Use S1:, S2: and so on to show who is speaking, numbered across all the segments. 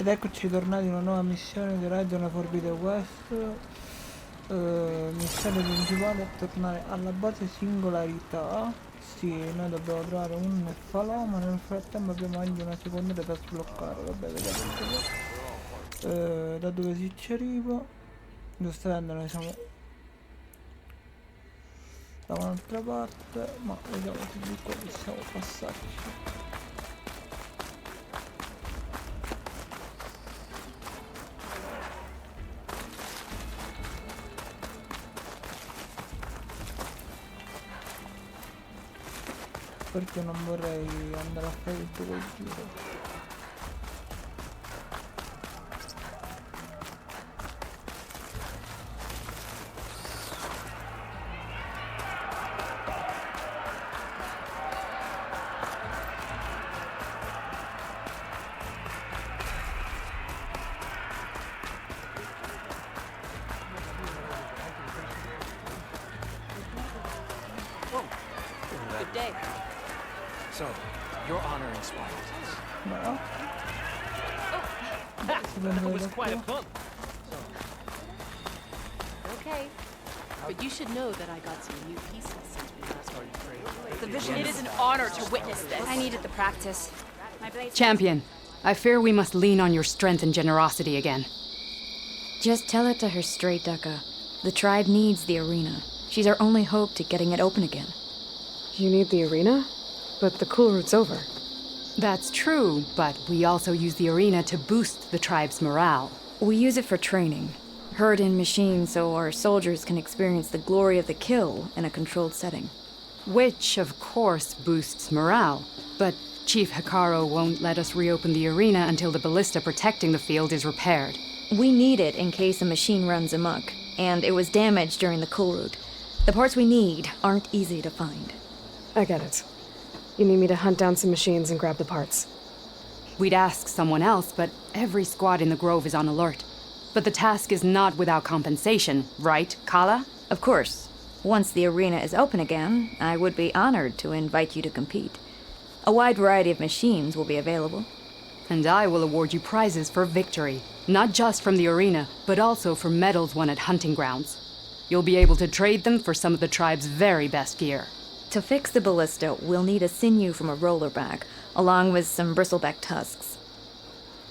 S1: Ed eccoci tornati in una nuova missione di Raid forbite West. Missione principale è tornare alla base singolarità. Sì, noi dobbiamo trovare un falò, ma nel frattempo abbiamo anche una secondaria da sbloccare. Vabbè, vediamo un po'. Da dove si arriva. Giustamente noi siamo da un'altra parte, ma vediamo se di qua possiamo passarci. Perché non vorrei andare a fare tutto quel giro.
S2: Good day. So, your honor inspired us.
S1: No.
S2: That was quite a bump.
S3: Okay, but you should know that I got some new pieces since we last started. The vision.
S4: It is an honor to witness this.
S3: I needed the practice. My blade.
S5: Champion, I fear we must lean on your strength and generosity again.
S6: Just tell it to her straight, Ducka. The tribe needs the arena. She's our only hope to getting it open again.
S7: You need the arena? But the cool route's over.
S5: That's true, but we also use the arena to boost the tribe's morale.
S6: We use it for training. Herd in machines so our soldiers can experience the glory of the kill in a controlled setting.
S5: Which, of course, boosts morale. But Chief Hikaru won't let us reopen the arena until the ballista protecting the field is repaired.
S6: We need it in case a machine runs amok, and it was damaged during the cool route. The parts we need aren't easy to find.
S7: I get it. You need me to hunt down some machines and grab the parts.
S5: We'd ask someone else, but every squad in the Grove is on alert. But the task is not without compensation, right, Kala?
S6: Of course. Once the arena is open again, I would be honored to invite you to compete. A wide variety of machines will be available.
S5: And I will award you prizes for victory, not just from the arena, but also for medals won at hunting grounds. You'll be able to trade them for some of the tribe's very best gear.
S6: To fix the ballista, we'll need a sinew from a rollerback, along with some bristleback tusks.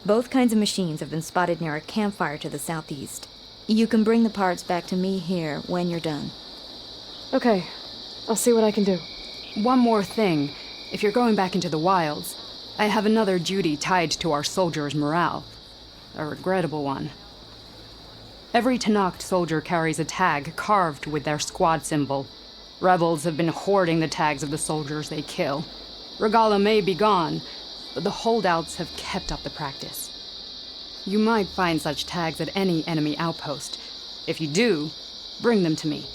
S6: Both kinds of machines have been spotted near a campfire to the southeast. You can bring the parts back to me here when you're done.
S7: Okay, I'll see what I can do.
S5: One more thing. If you're going back into the wilds, I have another duty tied to our soldiers' morale. A regrettable one. Every Tenakth soldier carries a tag carved with their squad symbol. Rebels have been hoarding the tags of the soldiers they kill. Regala may be gone, but the holdouts have kept up the practice. You might find such tags at any enemy outpost. If you do, bring them to me.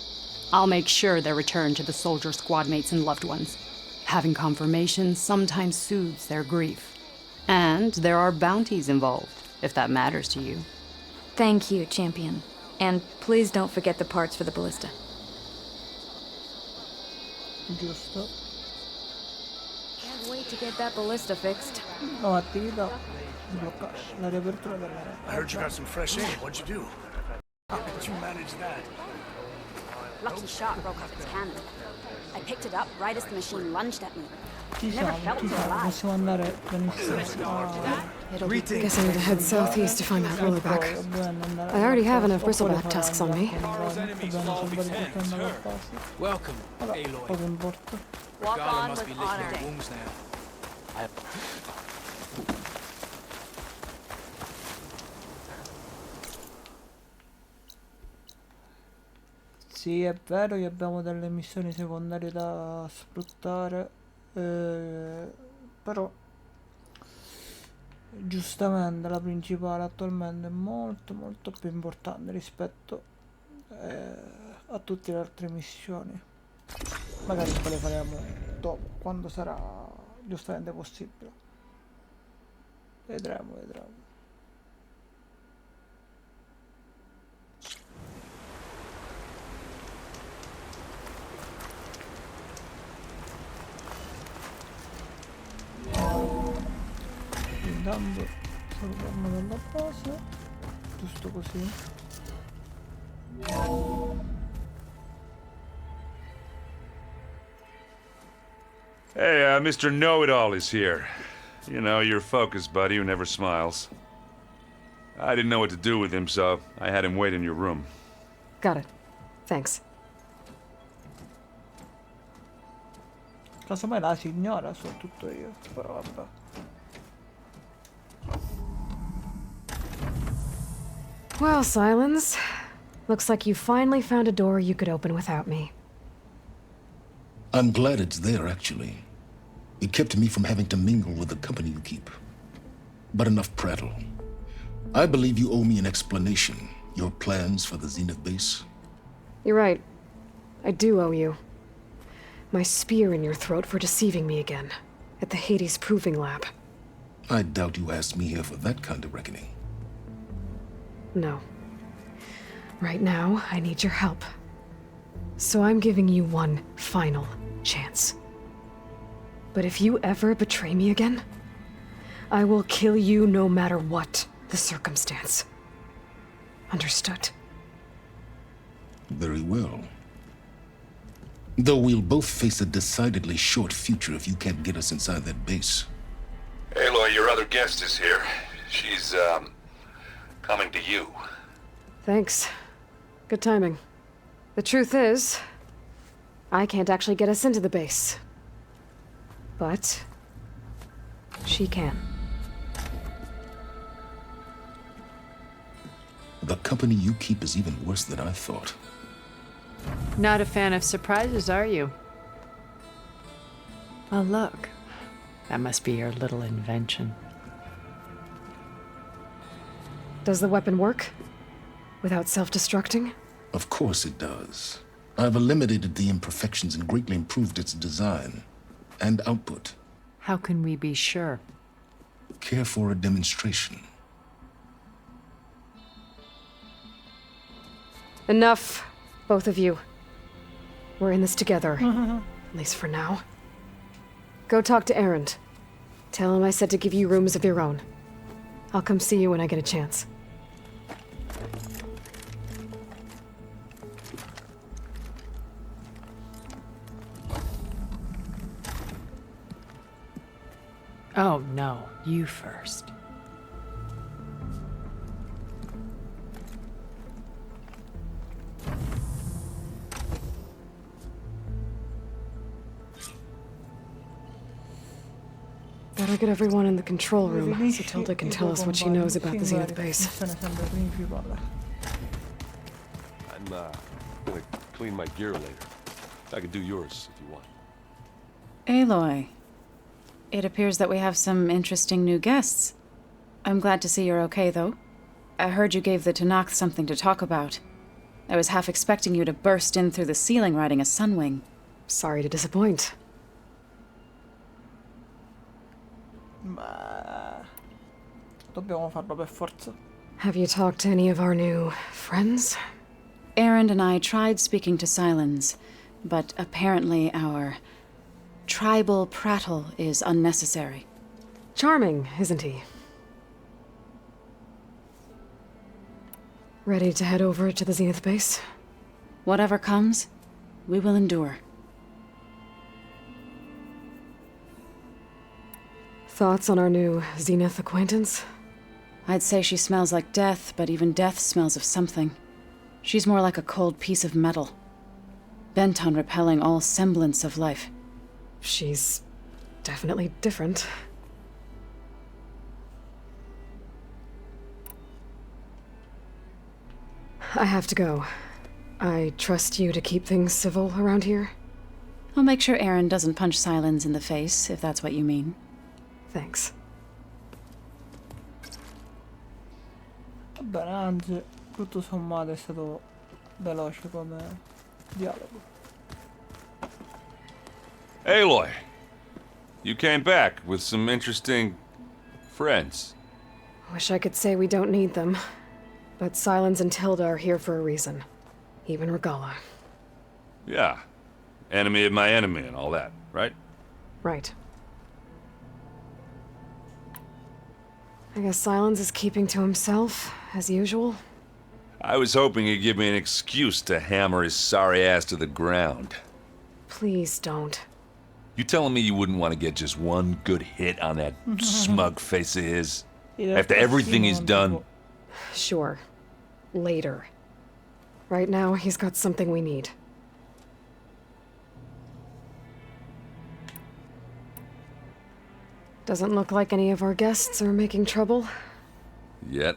S5: I'll make sure they're returned to the soldier squad mates and loved ones. Having confirmation sometimes soothes their grief. And there are bounties involved, if that matters to you.
S6: Thank you, Champion. And please don't forget the parts for the ballista.
S1: Giusto.
S6: Can't wait to get that ballista fixed.
S1: Nuova attività. Sbloccare la riapertura della...
S8: I heard you got some fresh air. What'd you do? How did you manage that?
S4: Lucky shot broke off its cannon. I picked it up right as the machine lunged at me.
S1: Ci siamo, possiamo andare benissimo a...
S7: Guess I need to head southeast to find that rollerback. I already have enough bristleback tusks on me.
S2: Welcome, Aloy.
S1: Poco importa.
S4: Walk
S2: Regala
S4: on
S2: must be
S4: with
S2: licking
S4: honor.
S2: her wounds now.
S1: Sì, è vero che abbiamo delle missioni secondarie da sfruttare, però giustamente la principale attualmente è molto più importante rispetto a tutte le altre missioni. Magari poi le faremo dopo, quando sarà giustamente possibile. Vedremo. Intanto Ritorno dalla base. Giusto così.
S9: Hey, Mr. Know-It-All is here. You know, your focus buddy who never smiles. I didn't know what to do with him, so I had him wait in your room.
S7: Got it. Thanks.
S1: Casomai la signora so tutto io, però vabbè.
S7: Well, Silence. Looks like you finally found a door you could open without me.
S8: I'm glad it's there, actually. It kept me from having to mingle with the company you keep. But enough prattle. I believe you owe me an explanation. Your plans for the Zenith base?
S7: You're right. I do owe you. My spear in your throat for deceiving me again. At the Hades Proving Lab.
S8: I doubt you asked me here for that kind of reckoning.
S7: No. Right now, I need your help. So I'm giving you one final chance. But if you ever betray me again, I will kill you no matter what the circumstance. Understood?
S8: Very well. Though we'll both face a decidedly short future if you can't get us inside that base.
S9: Aloy, your other guest is here. She's, coming to you.
S7: Thanks. Good timing. The truth is, I can't actually get us into the base. But she can.
S8: The company you keep is even worse than I thought.
S3: Not a fan of surprises, are you? Oh, look. That must be your little invention.
S7: Does the weapon work? Without self-destructing?
S8: Of course it does. I've eliminated the imperfections and greatly improved its design and output.
S3: How can we be sure?
S8: Care for a demonstration?
S7: Enough, both of you. We're in this together. At least for now. Go talk to Erend. Tell him I said to give you rooms of your own. I'll come see you when I get a chance.
S3: Oh, no. You first.
S7: Better get everyone in the control room so Tilda can tell us what she knows about the Zenith base.
S10: I'm gonna clean my gear later. I can do yours if you want.
S11: Aloy, it appears that we have some interesting new guests. I'm glad to see you're okay, though. I heard you gave the Tenakth something to talk about. I was half expecting you to burst in through the ceiling riding a sunwing.
S7: Sorry to disappoint.
S1: Ma dobbiamo farlo per forza.
S7: Have you talked to any of our new friends?
S11: Erend and I tried speaking to Silence, but apparently our tribal prattle is unnecessary.
S7: Charming, isn't he? Ready to head over to the Zenith base?
S11: Whatever comes, we will endure.
S7: Thoughts on our new Zenith acquaintance?
S11: I'd say she smells like death, but even death smells of something. She's more like a cold piece of metal, bent on repelling all semblance of life.
S7: She's definitely different. I have to go. I trust you to keep things civil around here?
S11: I'll make sure Erend doesn't punch Silence in the face, if that's what you mean.
S7: Thanks.
S1: Va bene, anzi, tutto sommato è stato veloce come dialogo.
S9: Aloy, you came back with some interesting friends.
S7: Wish I could say we don't need them, but Silence and Tilda are here for a reason. Even Regala.
S9: Yeah, enemy of my enemy and all that, right?
S7: Right. I guess Silence is keeping to himself, as usual.
S9: I was hoping he'd give me an excuse to hammer his sorry ass to the ground.
S7: Please don't.
S9: You telling me you wouldn't want to get just one good hit on that smug face of his? After everything he's done?
S7: Sure. Later. Right now, he's got something we need. Doesn't look like any of our guests are making trouble.
S9: Yet.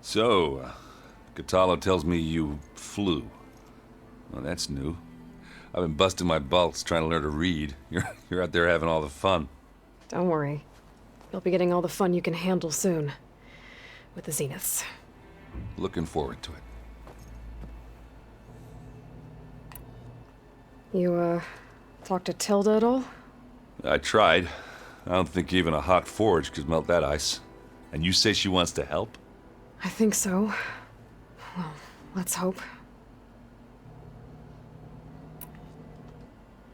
S9: So, Catalo tells me you flew. Well, that's new. I've been busting my balls trying to learn to read. You're out there having all the fun.
S7: Don't worry. You'll be getting all the fun you can handle soon. With the Zeniths.
S9: Looking forward to it.
S7: You, talked to Tilda at all?
S9: I tried. I don't think even a hot forge could melt that ice. And you say she wants to help?
S7: I think so. Well, let's hope.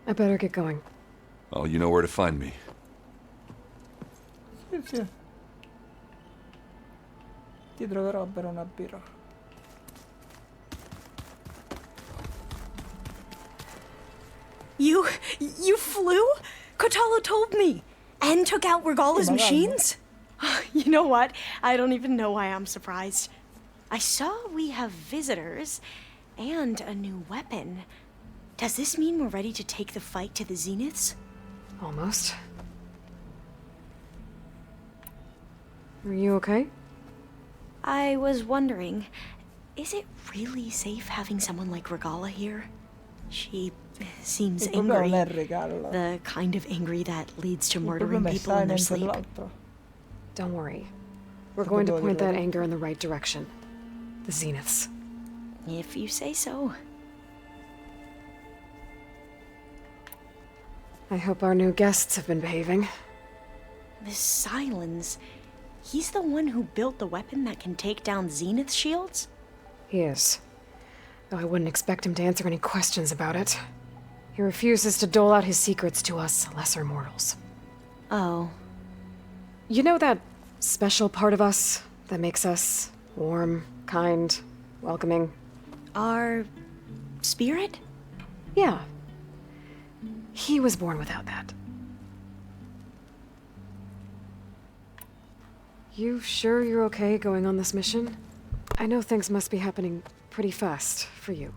S7: I better get going.
S9: Oh, you know where to find me.
S1: Sì, sì. Ti troverò a bere una birra.
S12: You flew? Kotalo told me. And took out Regala's machines? You know what? I don't even know why I'm surprised. I saw we have visitors and a new weapon. Does this mean we're ready to take the fight to the Zeniths?
S7: Almost. Are you okay?
S12: I was wondering, is it really safe having someone like Regala here? She seems angry. The kind of angry that leads to murdering people in their sleep.
S7: Don't worry. We're going to point that anger in the right direction. The Zeniths.
S12: If you say so.
S7: I hope our new guests have been behaving.
S12: This Silence, he's the one who built the weapon that can take down Zenith shields?
S7: He is. Though I wouldn't expect him to answer any questions about it. He refuses to dole out his secrets to us lesser mortals.
S12: Oh.
S7: You know that special part of us that makes us warm, kind, welcoming?
S12: Our spirit?
S7: Yeah. He was born without that. You sure you're okay going on this mission? I know things must be happening pretty fast for you.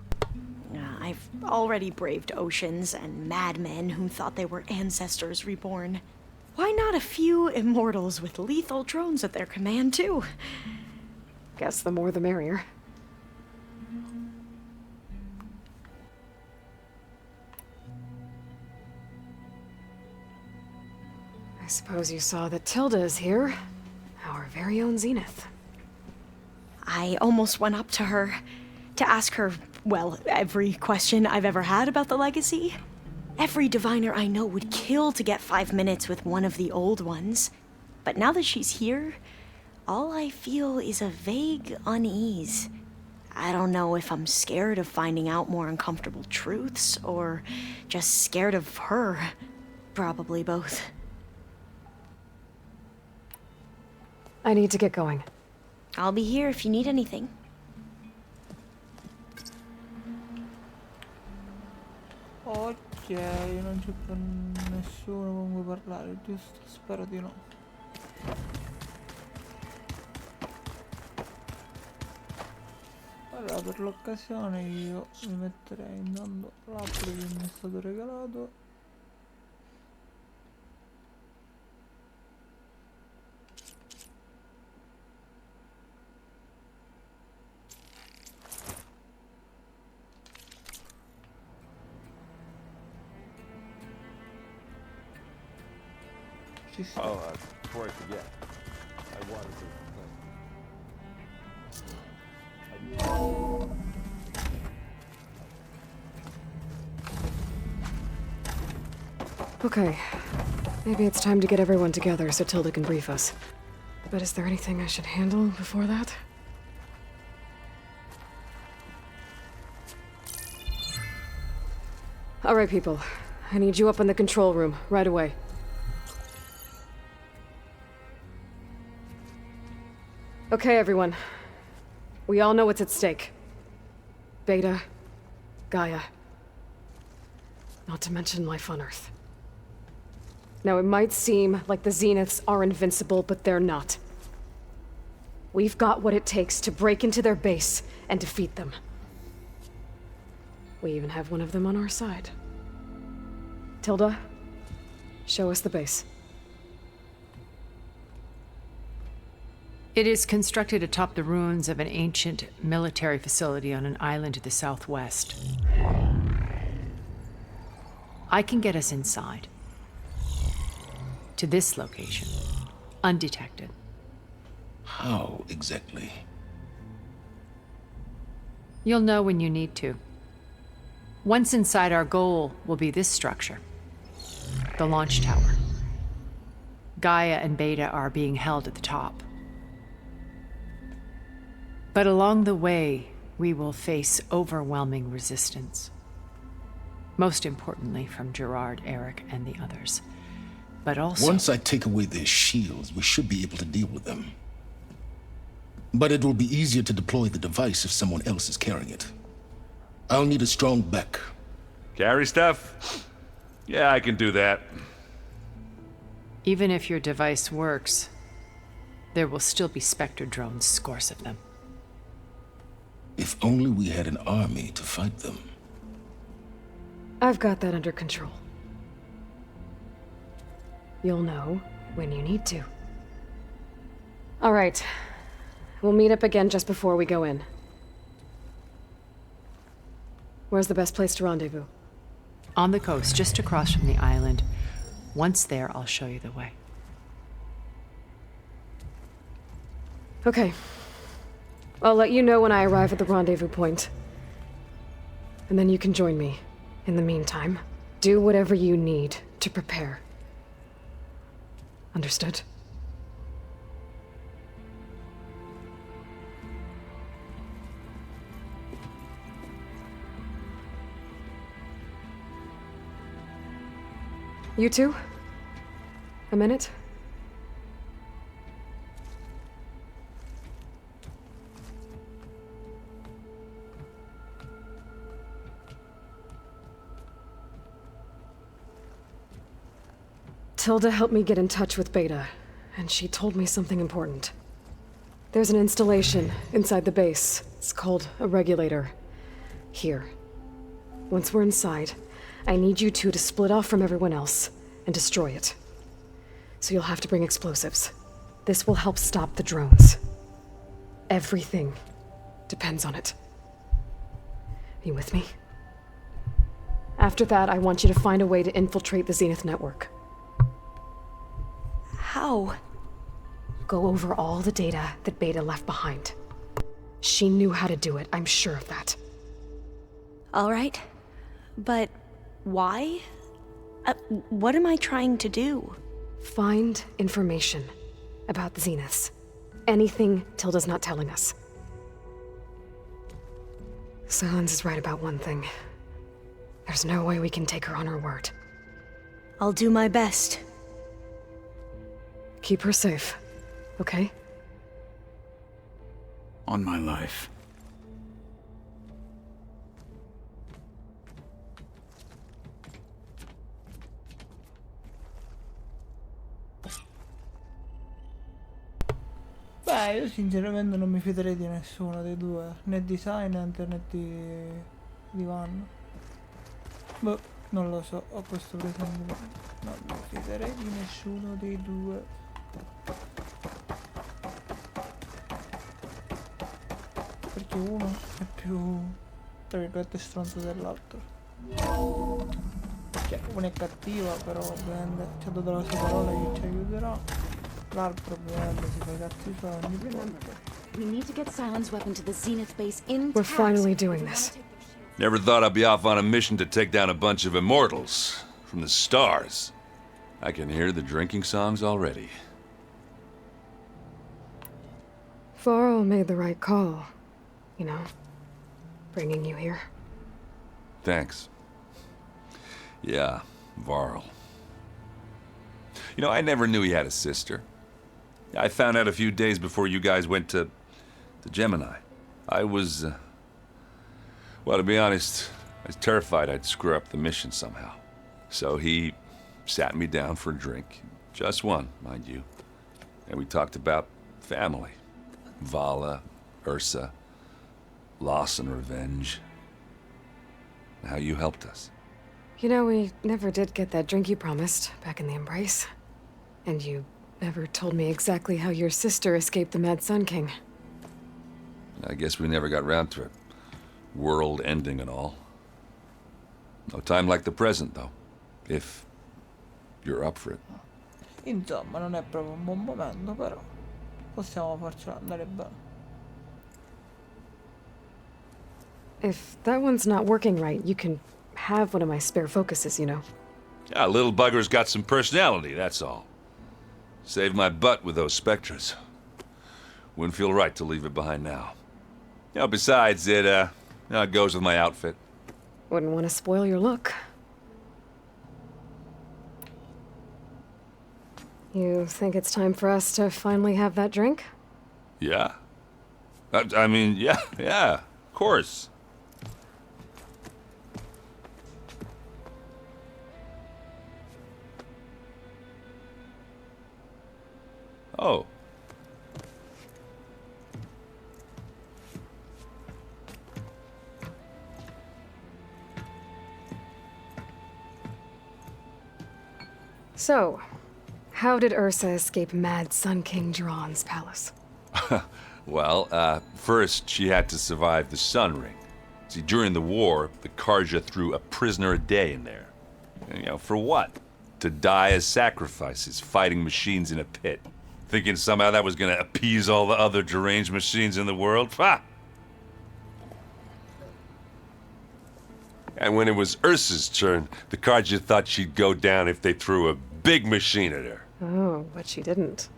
S12: I've already braved oceans and madmen who thought they were ancestors reborn. Why not a few immortals with lethal drones at their command, too?
S7: Guess the more the merrier. I suppose you saw that Tilda is here. Our very own Zenith.
S12: I almost went up to her to ask her, well, every question I've ever had about the legacy. Every diviner I know would kill to get 5 minutes with one of the old ones. But now that she's here, all I feel is a vague unease. I don't know if I'm scared of finding out more uncomfortable truths, or just scared of her. Probably both.
S7: I need to get going.
S12: I'll be here if you need anything.
S1: Ok, non c'è più nessuno con cui parlare, giusto? Spero di no. Allora, per l'occasione io mi metterei intanto l'altro che mi è stato regalato.
S10: Oh, before I forget, I wanted to...
S7: Okay. Maybe it's time to get everyone together so Tilda can brief us. But is there anything I should handle before that? All right, people. I need you up in the control room right away. Okay, everyone. We all know what's at stake. Beta, Gaia. Not to mention life on Earth. Now, it might seem like the Zeniths are invincible, but they're not. We've got what it takes to break into their base and defeat them. We even have one of them on our side. Tilda, show us the base.
S13: It is constructed atop the ruins of an ancient military facility on an island to the southwest. I can get us inside. To this location, undetected.
S8: How exactly?
S13: You'll know when you need to. Once inside, our goal will be this structure. The launch tower. Gaia and Beta are being held at the top. But along the way, we will face overwhelming resistance. Most importantly from Gerard, Eric, and the others. But also...
S8: Once I take away their shields, we should be able to deal with them. But it will be easier to deploy the device if someone else is carrying it. I'll need a strong back.
S9: Carry stuff? Yeah, I can do that.
S13: Even if your device works, there will still be Spectre drones, scores of them.
S8: If only we had an army to fight them.
S7: I've got that under control. You'll know when you need to. All right. We'll meet up again just before we go in. Where's the best place to rendezvous?
S13: On the coast, just across from the island. Once there, I'll show you the way.
S7: Okay. I'll let you know when I arrive at the rendezvous point. And then you can join me. In the meantime, do whatever you need to prepare. Understood? You two? A minute? Tilda helped me get in touch with Beta, and she told me something important. There's an installation inside the base. It's called a regulator. Here. Once we're inside, I need you two to split off from everyone else and destroy it. So you'll have to bring explosives. This will help stop the drones. Everything depends on it. Are you with me? After that, I want you to find a way to infiltrate the Zenith network.
S12: How?
S7: Go over all the data that Beta left behind. She knew how to do it, I'm sure of that.
S12: All right. But why? What am I trying to do?
S7: Find information about the Zeniths. Anything Tilda's not telling us. Silence is right about one thing. There's no way we can take her on her word.
S12: I'll do my best.
S7: Keep her safe, okay?
S14: On my life.
S1: Beh, io sinceramente non mi fiderei di nessuno dei due, né di Silent né di Van. Boh, non lo so, ho questo presentimento. Non mi fiderei di nessuno dei due. Perché uno è più, tra virgolette, stronzo dell'altro. Cioè, uno è cattiva, però ovviamente ci ha dato la sua parola che ci aiuterà. L'altro ovviamente si fa i cazzi suoi, indipendente.
S4: We need to get Silent's weapon to the Zenith base in
S7: We're finally doing this.
S9: Never thought I'd be off on a mission to take down a bunch of immortals from the stars. I can hear the drinking songs already.
S7: Varl made the right call. You know, bringing you here.
S9: Thanks. Yeah, Varl. You know, I never knew he had a sister. I found out a few days before you guys went to Gemini. I was, well, to be honest, I was terrified I'd screw up the mission somehow. So he sat me down for a drink. Just one, mind you. And we talked about family. Vala, Ursa, loss and revenge. And how you helped us.
S7: You know, we never did get that drink you promised back in the Embrace. And you never told me exactly how your sister escaped the Mad Sun King.
S9: I guess we never got round to it. World ending and all. No time like the present, though. If you're up for it.
S1: Insomma, non è proprio un buon momento, però possiamo farcela andare bene.
S7: If that one's not working right, you can have one of my spare focuses, you know.
S9: Yeah, little bugger's got some personality, that's all. Saved my butt with those spectras. Wouldn't feel right to leave it behind now. You know, besides, it goes with my outfit.
S7: Wouldn't want to spoil your look. You think it's time for us to finally have that drink?
S9: Yeah? I mean, yeah, of course. Oh.
S7: So, how did Ursa escape Mad Sun King Duran's palace?
S9: Well, first she had to survive the Sun Ring. See, during the war, the Karja threw a prisoner a day in there. You know, for what? To die as sacrifices, fighting machines in a pit. Thinking somehow that was gonna appease all the other deranged machines in the world? Ha! And when it was Ursa's turn, the Karja thought she'd go down if they threw a big machine at her.
S7: Oh, but she didn't.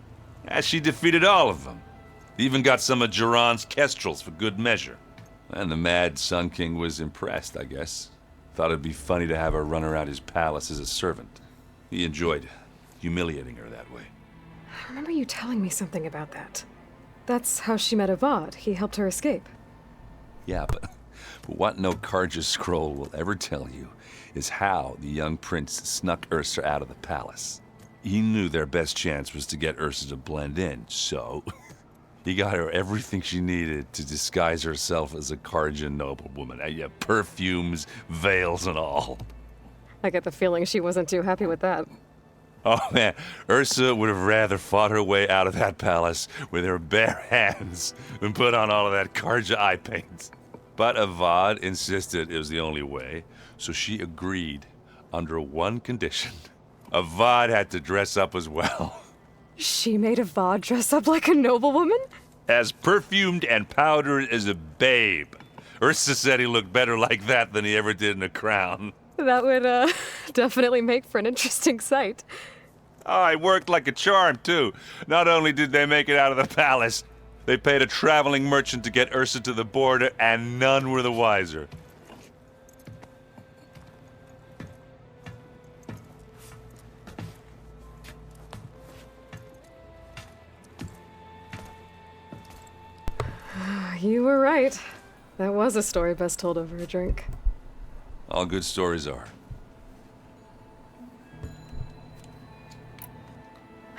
S9: Yeah, she defeated all of them. Even got some of Duran's kestrels for good measure. And the Mad Sun King was impressed, I guess. Thought it'd be funny to have her run around his palace as a servant. He enjoyed humiliating her that way.
S7: I remember you telling me something about that. That's how she met Avad. He helped her escape.
S9: Yeah, but what no Karja scroll will ever tell you is how the young prince snuck Ursa out of the palace. He knew their best chance was to get Ursa to blend in, so he got her everything she needed to disguise herself as a Karja noblewoman. Yeah, perfumes, veils, and all.
S7: I get the feeling she wasn't too happy with that.
S9: Oh man, Ursa would have rather fought her way out of that palace with her bare hands than put on all of that Karja eye paint. But Avad insisted it was the only way, so she agreed under one condition. Avad had to dress up as well.
S7: She made Avad dress up like a noblewoman?
S9: As perfumed and powdered as a babe. Ursa said he looked better like that than he ever did in a crown.
S7: That would, definitely make for an interesting sight.
S9: Oh, it worked like a charm, too. Not only did they make it out of the palace, they paid a traveling merchant to get Ursa to the border, and none were the wiser.
S7: You were right. That was a story best told over a drink.
S9: All good stories are.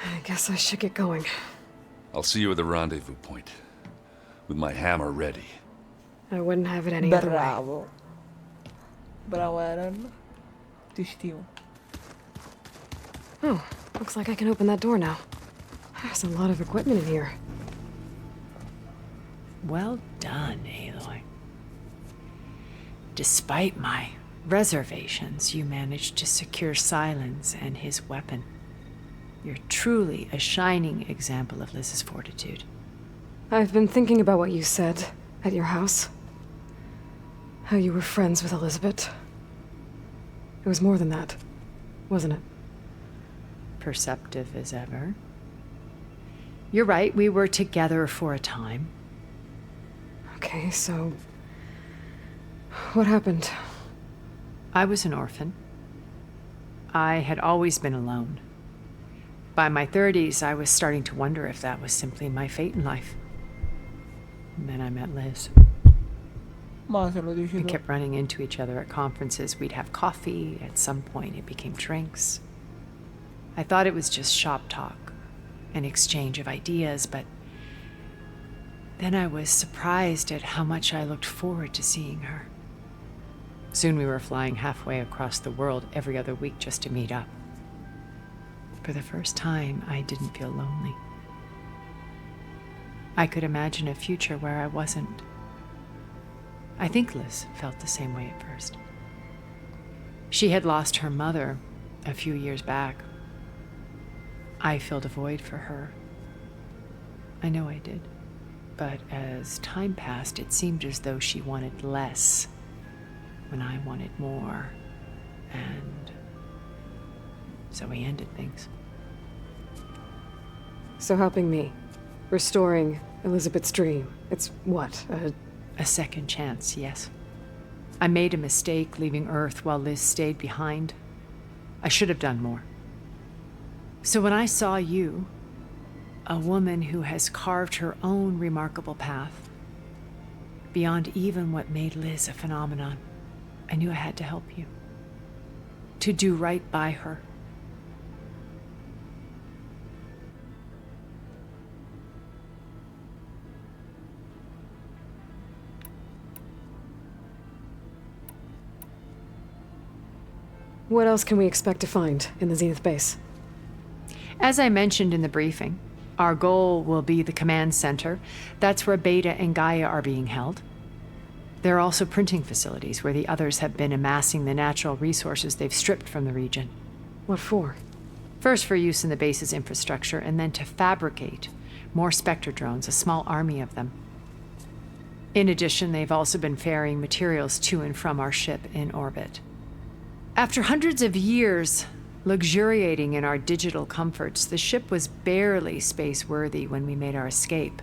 S7: I guess I should get going.
S9: I'll see you at the rendezvous point, with my hammer ready.
S7: I wouldn't have it any other way.
S1: Bravo. Bravo, Eren. Ti stimo.
S7: Oh, looks like I can open that door now. There's a lot of equipment in here.
S13: Well done, Aloy. Despite my reservations, you managed to secure Silence and his weapon. You're truly a shining example of Liz's fortitude.
S7: I've been thinking about what you said at your house. How you were friends with Elizabeth. It was more than that, wasn't it?
S13: Perceptive as ever. You're right, we were together for a time.
S7: Okay, so... what happened?
S13: I was an orphan. I had always been alone. By my 30s, I was starting to wonder if that was simply my fate in life. And then I met Liz.
S1: Ma se lo dici
S13: We
S1: tu.
S13: kept running into each other at conferences. We'd have coffee. At some point, it became drinks. I thought it was just shop talk, an exchange of ideas, but then I was surprised at how much I looked forward to seeing her. Soon we were flying halfway across the world every other week just to meet up. For the first time, I didn't feel lonely. I could imagine a future where I wasn't. I think Liz felt the same way at first. She had lost her mother a few years back. I filled a void for her. I know I did. But as time passed, it seemed as though she wanted less when I wanted more. And so we ended things.
S7: So helping me, restoring Elizabeth's dream, it's what,
S13: a second chance, yes. I made a mistake leaving Earth while Liz stayed behind. I should have done more. So when I saw you, a woman who has carved her own remarkable path, beyond even what made Liz a phenomenon, I knew I had to help you. To do right by her.
S7: What else can we expect to find in the Zenith base?
S13: As I mentioned in the briefing, our goal will be the command center. That's where Beta and Gaia are being held. There are also printing facilities where the others have been amassing the natural resources they've stripped from the region.
S7: What for?
S13: First for use in the base's infrastructure, and then to fabricate more Spectre drones, a small army of them. In addition, they've also been ferrying materials to and from our ship in orbit. After hundreds of years luxuriating in our digital comforts, the ship was barely space-worthy when we made our escape.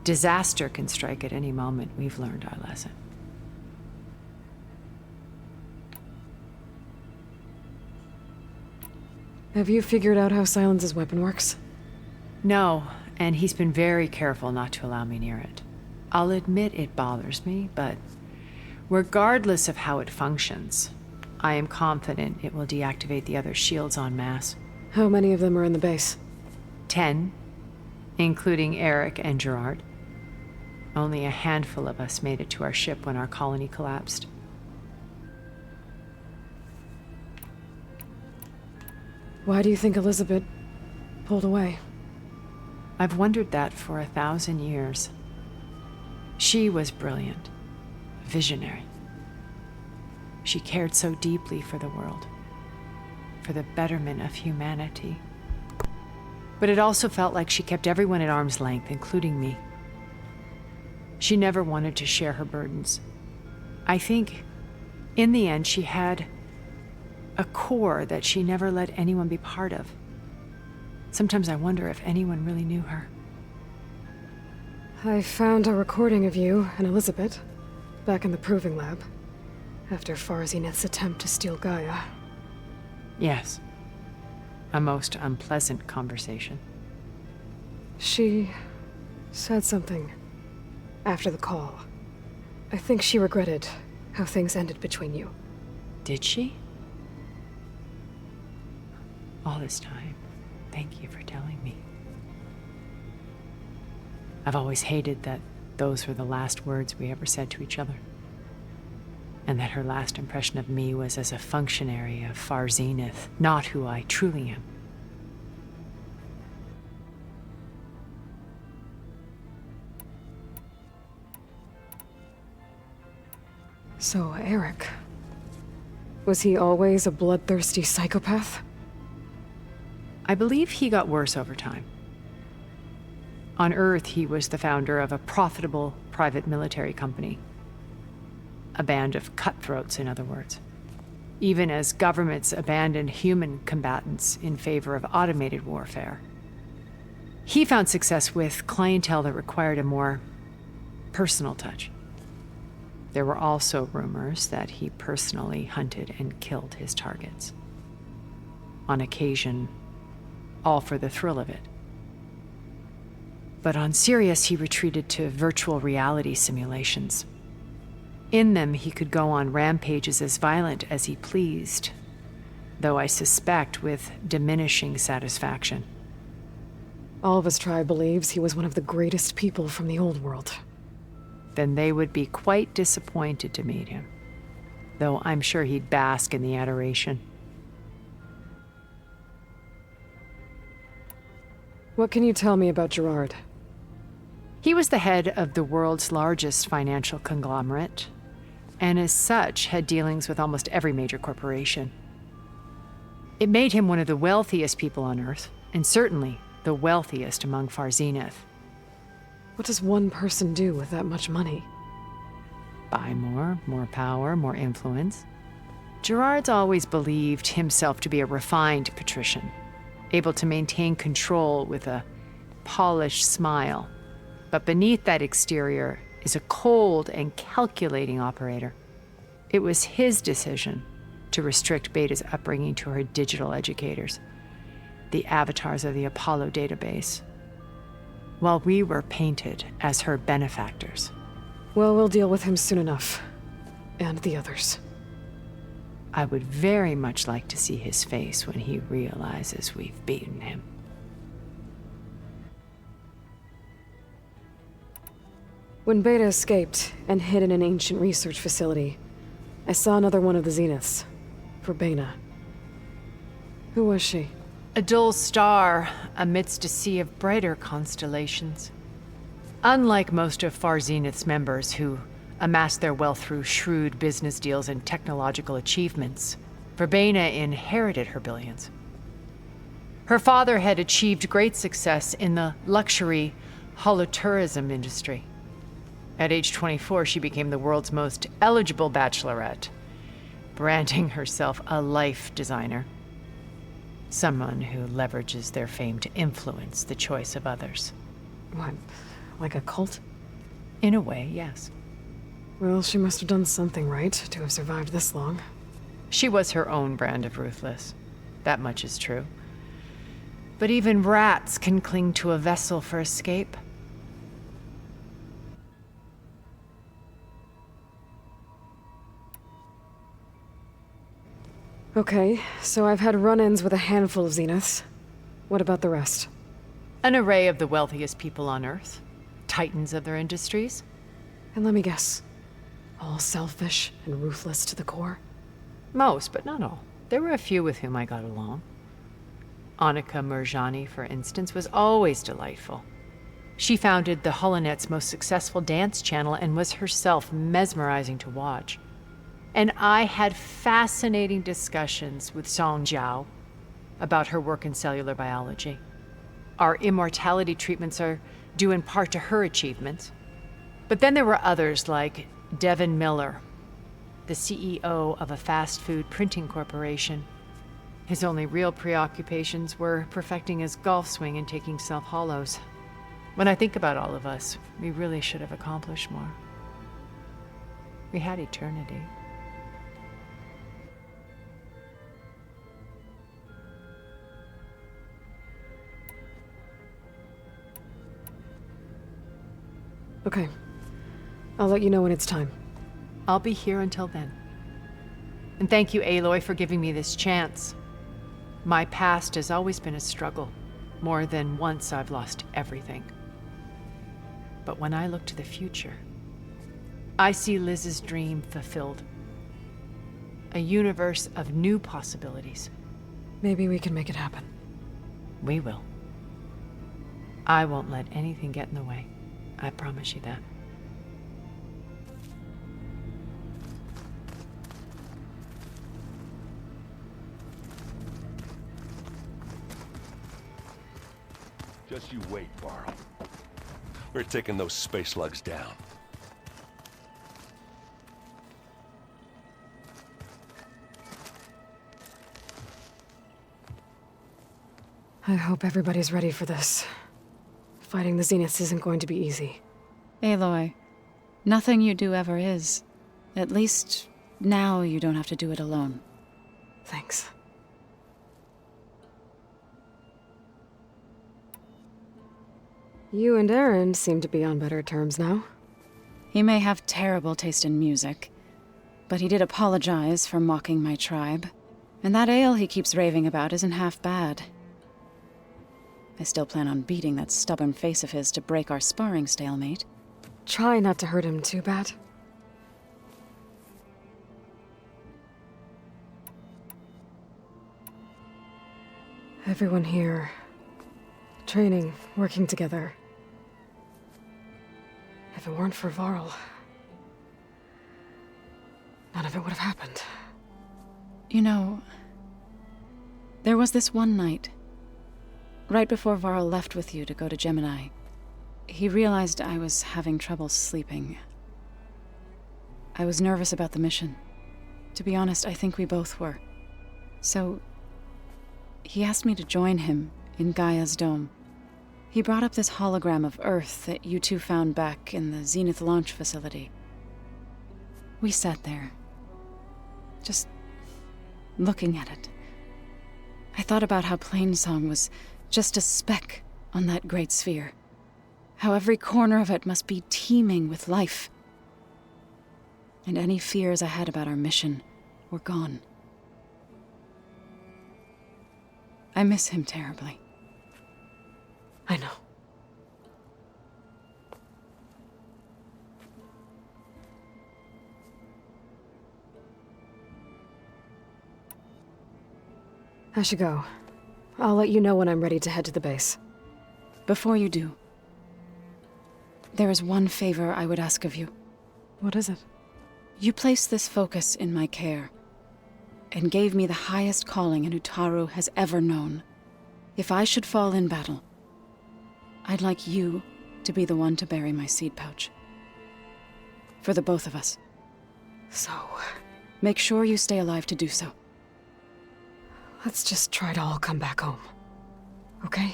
S13: Disaster can strike at any moment. We've learned our lesson.
S7: Have you figured out how Silence's weapon works?
S13: No, and he's been very careful not to allow me near it. I'll admit it bothers me, but regardless of how it functions, I am confident it will deactivate the other shields en masse.
S7: How many of them are in the base?
S13: 10, including Eric and Gerard. Only a handful of us made it to our ship when our colony collapsed.
S7: Why do you think Elizabeth pulled away?
S13: I've wondered that for 1,000 years. She was brilliant, visionary. She cared so deeply for the world, for the betterment of humanity. But it also felt like she kept everyone at arm's length, including me. She never wanted to share her burdens. I think, in the end, she had a core that she never let anyone be part of. Sometimes I wonder if anyone really knew her.
S7: I found a recording of you and Elizabeth back in the proving lab after Zenith's attempt to steal Gaia.
S13: Yes. A most unpleasant conversation.
S7: She said something after the call. I think she regretted how things ended between you.
S13: Did she? All this time, thank you for telling me. I've always hated that those were the last words we ever said to each other. And that her last impression of me was as a functionary of Zenith, not who I truly am.
S7: So, Eric, was he always a bloodthirsty psychopath?
S13: I believe he got worse over time. On Earth, he was the founder of a profitable private military company. A band of cutthroats, in other words. Even as governments abandoned human combatants in favor of automated warfare. He found success with clientele that required a more personal touch. There were also rumors that he personally hunted and killed his targets. On occasion, all for the thrill of it. But on Sirius, he retreated to virtual reality simulations. In them, he could go on rampages as violent as he pleased, though I suspect with diminishing satisfaction.
S7: All of his tribe believes he was one of the greatest people from the old world.
S13: Then they would be quite disappointed to meet him, though I'm sure he'd bask in the adoration.
S7: What can you tell me about Gerard?
S13: He was the head of the world's largest financial conglomerate, and as such had dealings with almost every major corporation. It made him one of the wealthiest people on Earth, and certainly the wealthiest among Far Zenith.
S7: What does one person do with that much money?
S13: Buy more power, more influence. Gerard's always believed himself to be a refined patrician, able to maintain control with a polished smile. But beneath that exterior is a cold and calculating operator. It was his decision to restrict Beta's upbringing to her digital educators, the avatars of the Apollo database, while we were painted as her benefactors.
S7: Well, we'll deal with him soon enough. And the others.
S13: I would very much like to see his face when he realizes we've beaten him.
S7: When Beta escaped and hid in an ancient research facility, I saw another one of the Zeniths, Verbena. Who was she?
S13: A dull star amidst a sea of brighter constellations. Unlike most of Far Zenith's members who amassed their wealth through shrewd business deals and technological achievements, Verbena inherited her billions. Her father had achieved great success in the luxury holotourism industry. At age 24, she became the world's most eligible bachelorette, branding herself a life designer. Someone who leverages their fame to influence the choice of others.
S7: What, like a cult?
S13: In a way, yes.
S7: Well, she must have done something right to have survived this long.
S13: She was her own brand of ruthless. That much is true. But even rats can cling to a vessel for escape.
S7: Okay, so I've had run-ins with a handful of Zeniths. What about the rest?
S13: An array of the wealthiest people on Earth. Titans of their industries.
S7: And let me guess. All selfish and ruthless to the core?
S13: Most, but not all. There were a few with whom I got along. Annika Murjani, for instance, was always delightful. She founded the Holonet's most successful dance channel and was herself mesmerizing to watch. And I had fascinating discussions with Song Jiao about her work in cellular biology. Our immortality treatments are due in part to her achievements. But then there were others like Devin Miller, the CEO of a fast food printing corporation. His only real preoccupations were perfecting his golf swing and taking self-hollows. When I think about all of us, we really should have accomplished more. We had eternity.
S7: Okay. I'll let you know when it's time.
S13: I'll be here until then. And thank you, Aloy, for giving me this chance. My past has always been a struggle. More than once I've lost everything. But when I look to the future, I see Liz's dream fulfilled. A universe of new possibilities.
S7: Maybe we can make it happen.
S13: We will. I won't let anything get in the way. I promise you that.
S10: Just you wait, Varl. We're taking those space slugs down.
S7: I hope everybody's ready for this. Fighting the Zeniths isn't going to be easy.
S11: Aloy, nothing you do ever is. At least, now you don't have to do it alone.
S7: Thanks. You and Aaron seem to be on better terms now.
S11: He may have terrible taste in music, but he did apologize for mocking my tribe. And that ale he keeps raving about isn't half bad. I still plan on beating that stubborn face of his to break our sparring stalemate.
S7: Try not to hurt him too bad. Everyone here, training, working together. If it weren't for Varl, none of it would have happened.
S11: You know, there was this one night, right before Varl left with you to go to Gemini. He realized I was having trouble sleeping. I was nervous about the mission. To be honest, I think we both were. So, he asked me to join him in Gaia's dome. He brought up this hologram of Earth that you two found back in the Zenith launch facility. We sat there, just looking at it. I thought about how Plainsong was just a speck on that great sphere. How every corner of it must be teeming with life. And any fears I had about our mission were gone. I miss him terribly.
S7: I know. I should go. I'll let you know when I'm ready to head to the base.
S11: Before you do, there is one favor I would ask of you.
S7: What is it?
S11: You placed this focus in my care, and gave me the highest calling an Utaru has ever known. If I should fall in battle, I'd like you to be the one to bury my seed pouch. For the both of us.
S7: So,
S11: make sure you stay alive to do so.
S7: Let's just try to all come back home. Okay?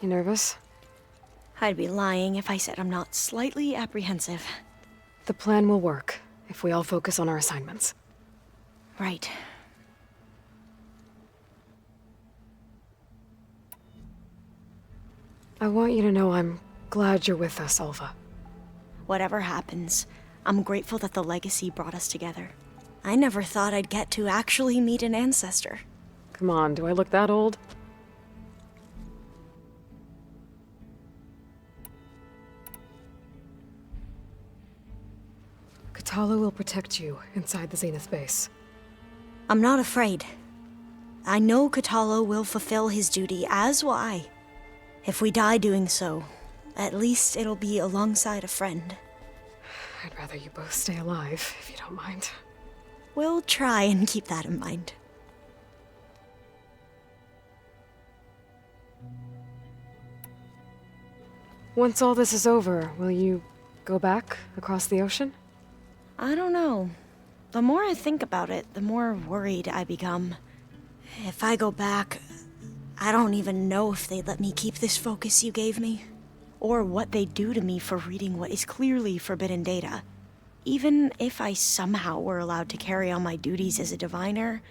S7: You nervous?
S12: I'd be lying if I said I'm not slightly apprehensive.
S7: The plan will work if we all focus on our assignments.
S12: Right.
S7: I want you to know I'm glad you're with us, Alva.
S12: Whatever happens, I'm grateful that the legacy brought us together. I never thought I'd get to actually meet an ancestor.
S7: Come on, do I look that old? Katala will protect you inside the Zenith base.
S12: I'm not afraid. I know Katala will fulfill his duty, as will I. If we die doing so, at least it'll be alongside a friend.
S7: I'd rather you both stay alive, if you don't mind.
S12: We'll try and keep that in mind.
S7: Once all this is over, will you go back across the ocean?
S12: I don't know. The more I think about it, the more worried I become. If I go back, I don't even know if they'd let me keep this focus you gave me, or what they'd do to me for reading what is clearly forbidden data. Even if I somehow were allowed to carry on my duties as a diviner,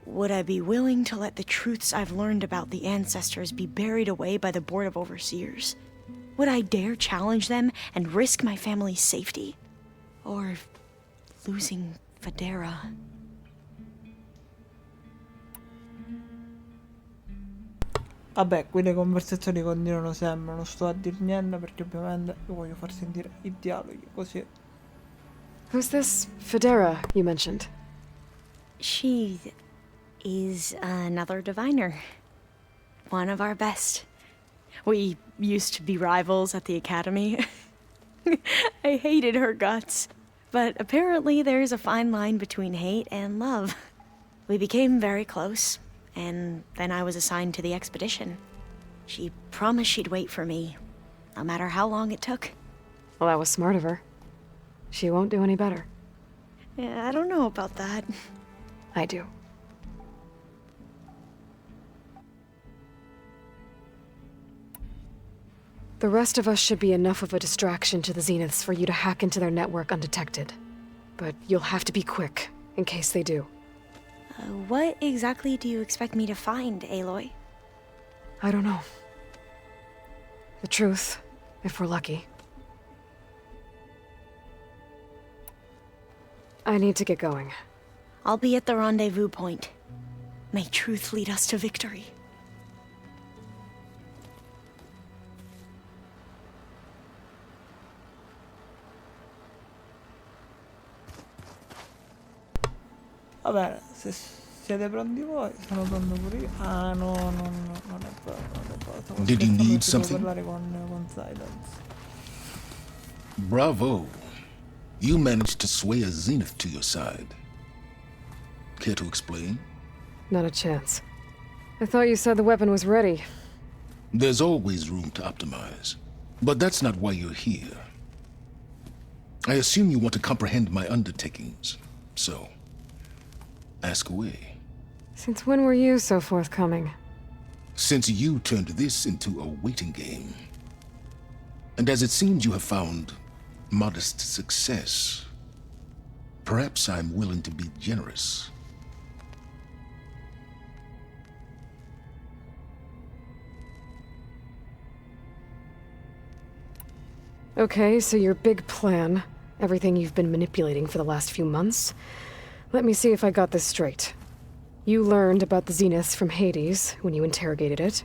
S12: would I be willing to let the truths I've learned about the ancestors be buried away by the Board of Overseers? Would I dare challenge them and risk my family's safety? Or losing Federa?
S1: Vabbè, qui le conversazioni continuano sempre, non sto a dir niente perché ovviamente vi voglio far sentire i dialoghi, così.
S7: Who's this Federa you mentioned?
S12: She is another diviner. One of our best. We used to be rivals at the academy. I hated her guts. But apparently there's a fine line between hate and love. We became very close, and then I was assigned to the expedition. She promised she'd wait for me, no matter how long it took.
S7: Well, that was smart of her. She won't do any better.
S12: Yeah, I don't know about that.
S7: I do. The rest of us should be enough of a distraction to the Zeniths for you to hack into their network undetected. But you'll have to be quick, in case they do.
S12: What exactly do you expect me to find, Aloy?
S7: I don't know. The truth, if we're lucky. I need to get going.
S12: I'll be at the rendezvous point. May truth lead us to victory.
S1: Va bene, se siete pronti voi, sono pronto pure io. Ah no, non è vero, non è vero. Stavo
S8: Did you
S1: scherzando,
S8: need
S1: ci devo
S8: something?
S1: parlare con Silence.
S8: Bravo. You managed to sway a Zenith to your side. Care to explain?
S7: Not a chance. I thought you said the weapon was ready.
S8: There's always room to optimize. But that's not why you're here. I assume you want to comprehend my undertakings. So, ask away.
S7: Since when were you so forthcoming?
S8: Since you turned this into a waiting game. And as it seems you have found modest success, perhaps I'm willing to be generous.
S7: Okay, so your big plan, everything you've been manipulating for the last few months. Let me see if I got this straight. You learned about the Zeniths from Hades when you interrogated it.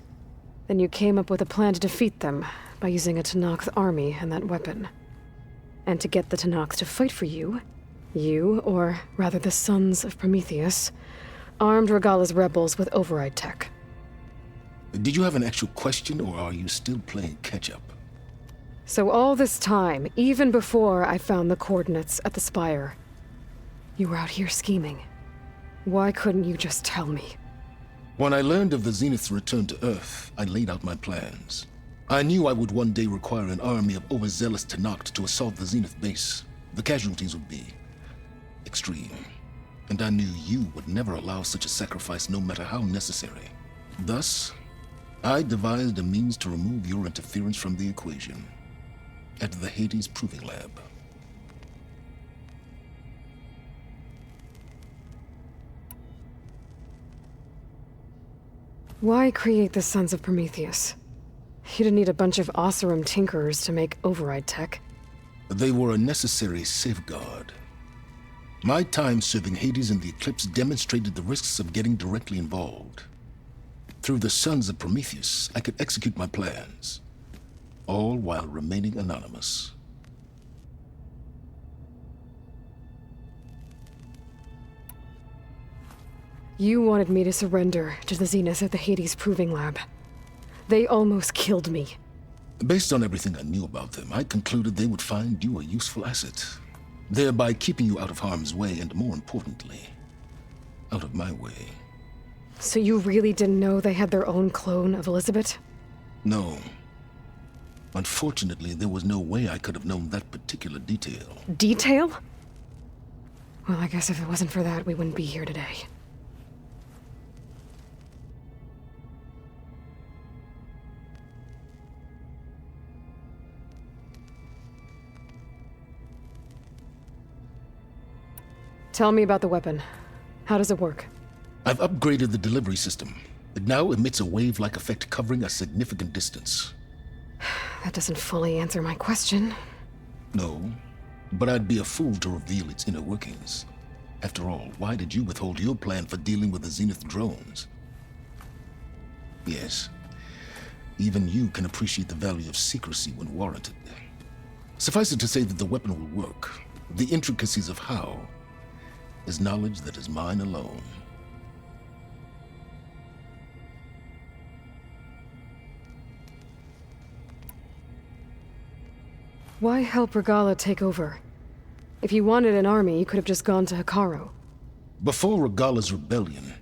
S7: Then you came up with a plan to defeat them by using a Tenakth army and that weapon. And to get the Tenakth to fight for you, or rather the Sons of Prometheus, armed Regala's rebels with override tech.
S8: Did you have an actual question, or are you still playing catch-up?
S7: So all this time, even before I found the coordinates at the Spire, you were out here scheming. Why couldn't you just tell me?
S8: When I learned of the Zenith's return to Earth, I laid out my plans. I knew I would one day require an army of overzealous Tenakth to assault the Zenith base. The casualties would be extreme. And I knew you would never allow such a sacrifice, no matter how necessary. Thus, I devised a means to remove your interference from the equation. At the Hades Proving Lab.
S7: Why create the Sons of Prometheus? You didn't need a bunch of Oseram tinkerers to make override tech.
S8: They were a necessary safeguard. My time serving Hades in the Eclipse demonstrated the risks of getting directly involved. Through the Sons of Prometheus, I could execute my plans. All while remaining anonymous.
S7: You wanted me to surrender to the Zenith at the Hades Proving Lab. They almost killed me.
S8: Based on everything I knew about them, I concluded they would find you a useful asset, thereby keeping you out of harm's way and, more importantly, out of my way.
S7: So you really didn't know they had their own clone of Elizabeth?
S8: No. Unfortunately, there was no way I could have known that particular detail.
S7: Detail? Well, I guess if it wasn't for that, we wouldn't be here today. Tell me about the weapon. How does it work?
S8: I've upgraded the delivery system. It now emits a wave-like effect covering a significant distance.
S7: That doesn't fully answer my question.
S8: No, but I'd be a fool to reveal its inner workings. After all, why did you withhold your plan for dealing with the Zenith drones? Yes, even you can appreciate the value of secrecy when warranted. Suffice it to say that the weapon will work. The intricacies of how is knowledge that is mine alone.
S7: Why help Regala take over? If you wanted an army, you could have just gone to Hekarro.
S8: Before Regala's rebellion,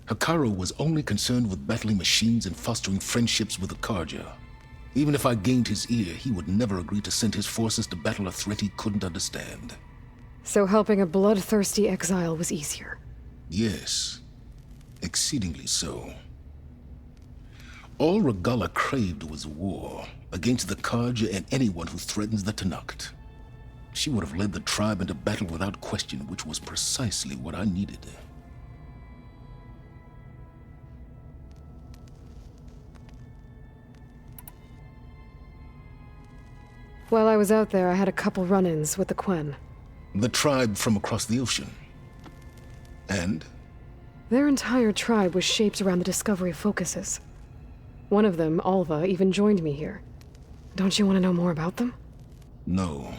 S8: Hekarro was only concerned with battling machines and fostering friendships with the Karja. Even if I gained his ear, he would never agree to send his forces to battle a threat he couldn't understand.
S7: So helping a bloodthirsty exile was easier?
S8: Yes, exceedingly so. All Regala craved was war against the Karja and anyone who threatens the Tanakh. She would have led the tribe into battle without question, which was precisely what I needed.
S7: While I was out there, I had a couple run-ins with the Quen.
S8: The tribe from across the ocean. And?
S7: Their entire tribe was shaped around the discovery of focuses. One of them, Alva, even joined me here. Don't you want to know more about them?
S8: No.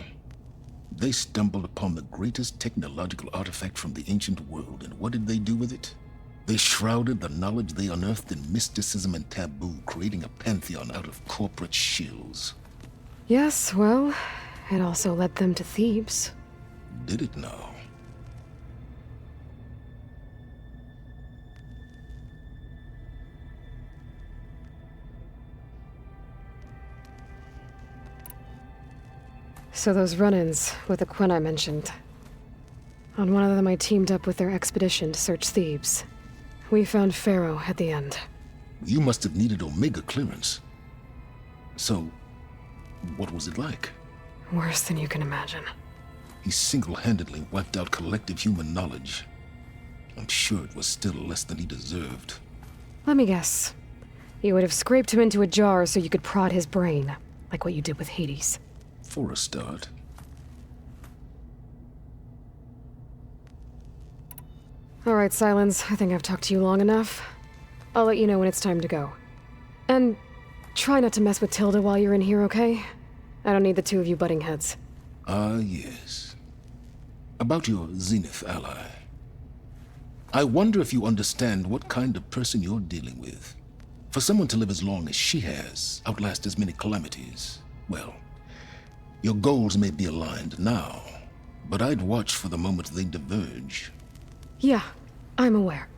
S8: They stumbled upon the greatest technological artifact from the ancient world, and what did they do with it? They shrouded the knowledge they unearthed in mysticism and taboo, creating a pantheon out of corporate shills.
S7: Yes, well, it also led them to Thebes.
S8: Did it now?
S7: So those run-ins with the Quen I mentioned. On one of them I teamed up with their expedition to search Thebes. We found Pharaoh at the end.
S8: You must have needed Omega clearance. So, what was it like?
S7: Worse than you can imagine.
S8: He single-handedly wiped out collective human knowledge. I'm sure it was still less than he deserved.
S7: Let me guess. You would have scraped him into a jar so you could prod his brain, like what you did with Hades.
S8: For a start.
S7: All right, Silence. I think I've talked to you long enough. I'll let you know when it's time to go. And try not to mess with Tilda while you're in here, okay? I don't need the two of you butting heads.
S8: Ah, yes. About your Zenith ally. I wonder if you understand what kind of person you're dealing with. For someone to live as long as she has, outlast as many calamities, well, your goals may be aligned now, but I'd watch for the moment they diverge.
S7: Yeah, I'm aware.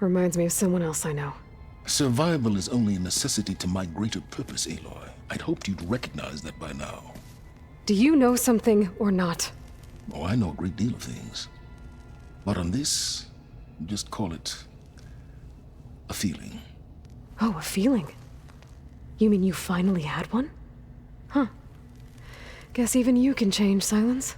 S7: Reminds me of someone else I know.
S8: Survival is only a necessity to my greater purpose, Aloy. I'd hoped you'd recognize that by now.
S7: Do you know something or not?
S8: Oh, I know a great deal of things. But on this, just call it a feeling.
S7: Oh, a feeling? You mean you finally had one? Huh. Guess even you can change, Silence.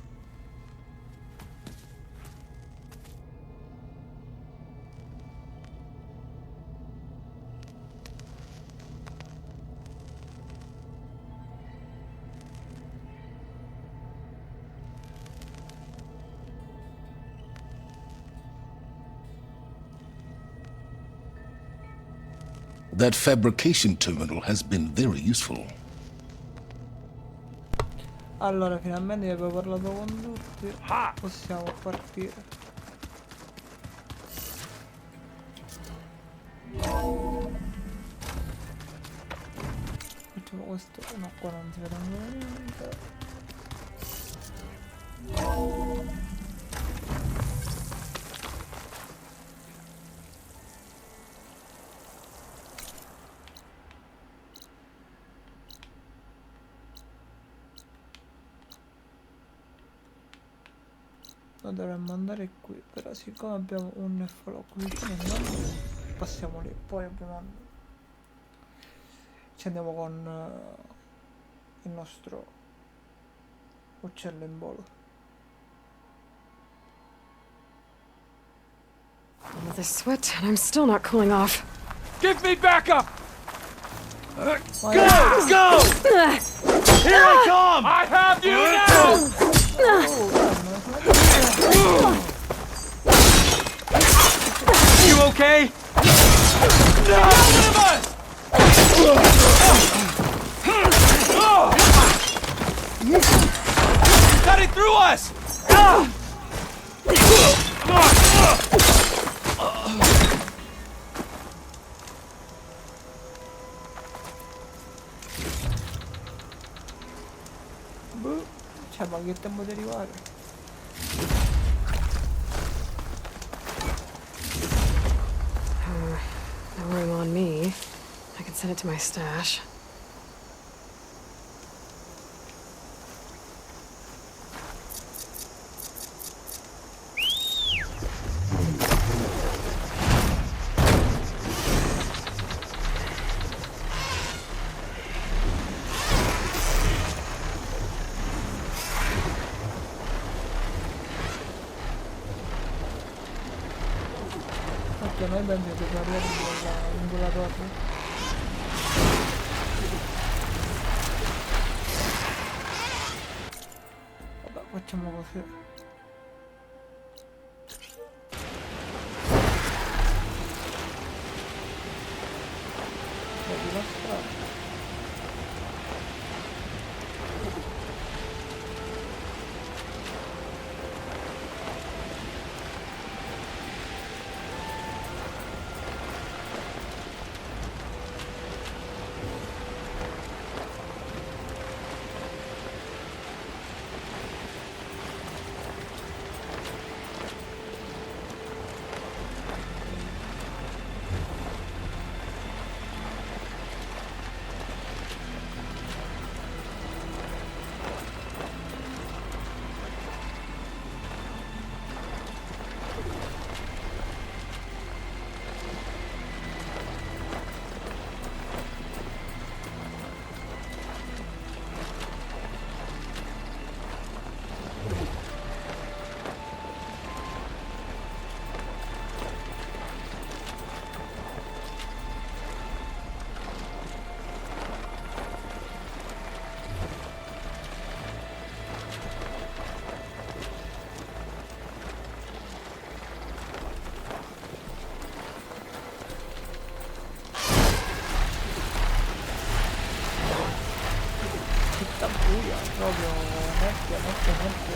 S8: That fabrication terminal has been very useful.
S1: Allora, finalmente vi avevo parlato con tutti. Possiamo partire. Facciamo questo. No, qua non si vede ancora niente. Lo dovremmo andare qui, però siccome abbiamo un falò qui vicino, passiamo lì, poi ovviamente ci andiamo con il nostro uccello in volo.
S7: Another sweat, and I'm still not cooling off.
S2: Give me backup! Go!
S1: Go!
S2: Here I come! I have you now! You okay? No! Cutting through us!
S1: Cioè, ma che tempo di arrivare?
S7: No room on me. I can send it to my stash.
S1: noi penso che dobbiamo arrivare in quella torre. Vabbè, facciamo così. Vedi la strada. Proprio molto difficile.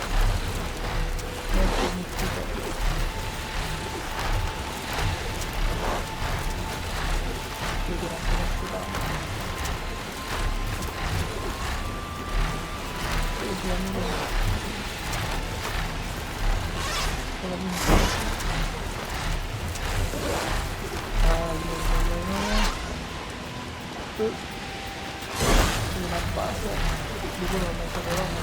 S1: Una base di quello che non sapevamo.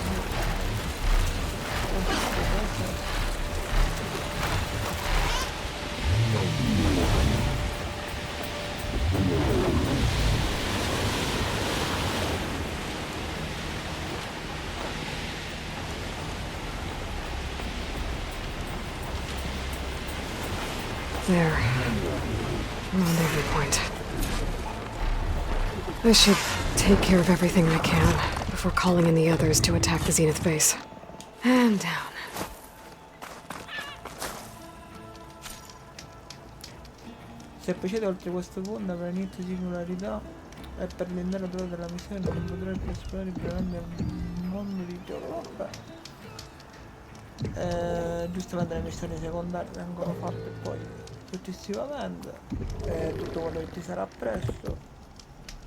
S7: There. Rendezvous point. I should take care of everything I can before calling in the others to attack the Zenith base. And down.
S1: Se procede oltre questo punto avrà inizio singolarità e per l'intera durata della missione non potrà più esplorare brevemente il mondo di gioco. Giustamente le missioni secondarie vengono fatte poi successivamente, tutto quello che ci sarà presto,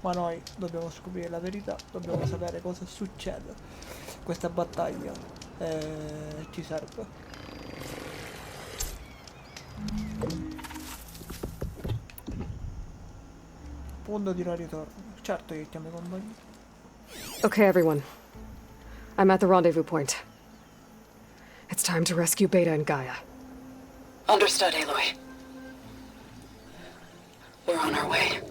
S1: ma noi dobbiamo scoprire la verità, dobbiamo sapere cosa succede. Questa battaglia ci serve. Punto di ritorno. Certo che chiamo i compagni.
S7: Okay, everyone. I'm at the rendezvous point. It's time to rescue Beta and Gaia.
S14: Understood, Aloy. We're on our way.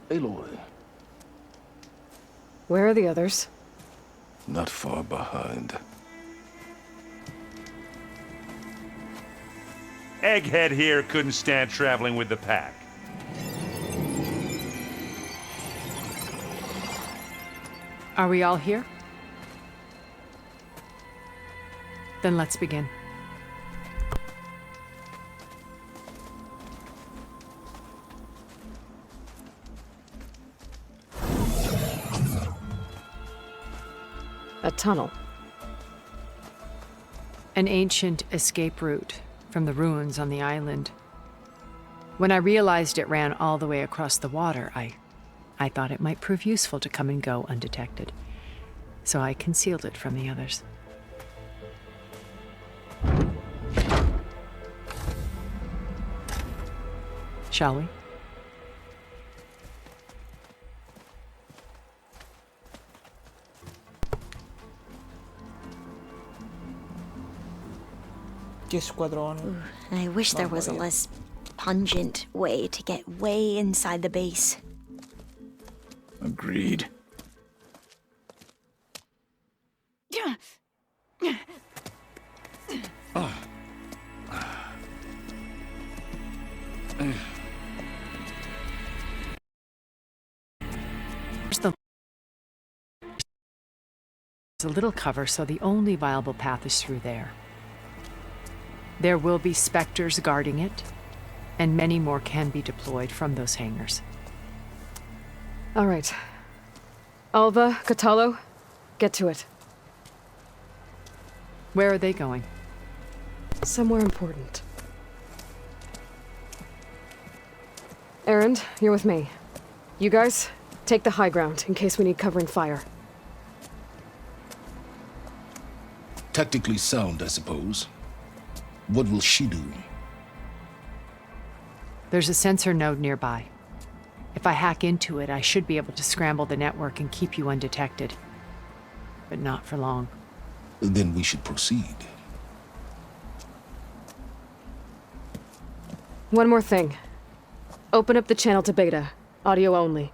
S8: Aloy.
S7: Where are the others?
S8: Not far behind.
S15: Egghead here couldn't stand traveling with the pack.
S13: Are we all here? Then let's begin.
S7: A tunnel.
S13: An ancient escape route from the ruins on the island. When I realized it ran all the way across the water, I thought it might prove useful to come and go undetected. So I concealed it from the others. Shall we?
S1: Che squadrone.
S12: I wish there was a less pungent way to get way inside the base.
S8: Agreed.
S13: There's a little cover, so the only viable path is through there. There will be specters guarding it, and many more can be deployed from those hangars.
S7: All right. Alva, Catalo, get to it.
S13: Where are they going?
S7: Somewhere important. Erend, you're with me. You guys, take the high ground in case we need covering fire.
S8: Tactically sound, I suppose. What will she do?
S13: There's a sensor node nearby. If I hack into it, I should be able to scramble the network and keep you undetected. But not for long.
S8: Then we should proceed.
S7: One more thing. Open up the channel to Beta. Audio only.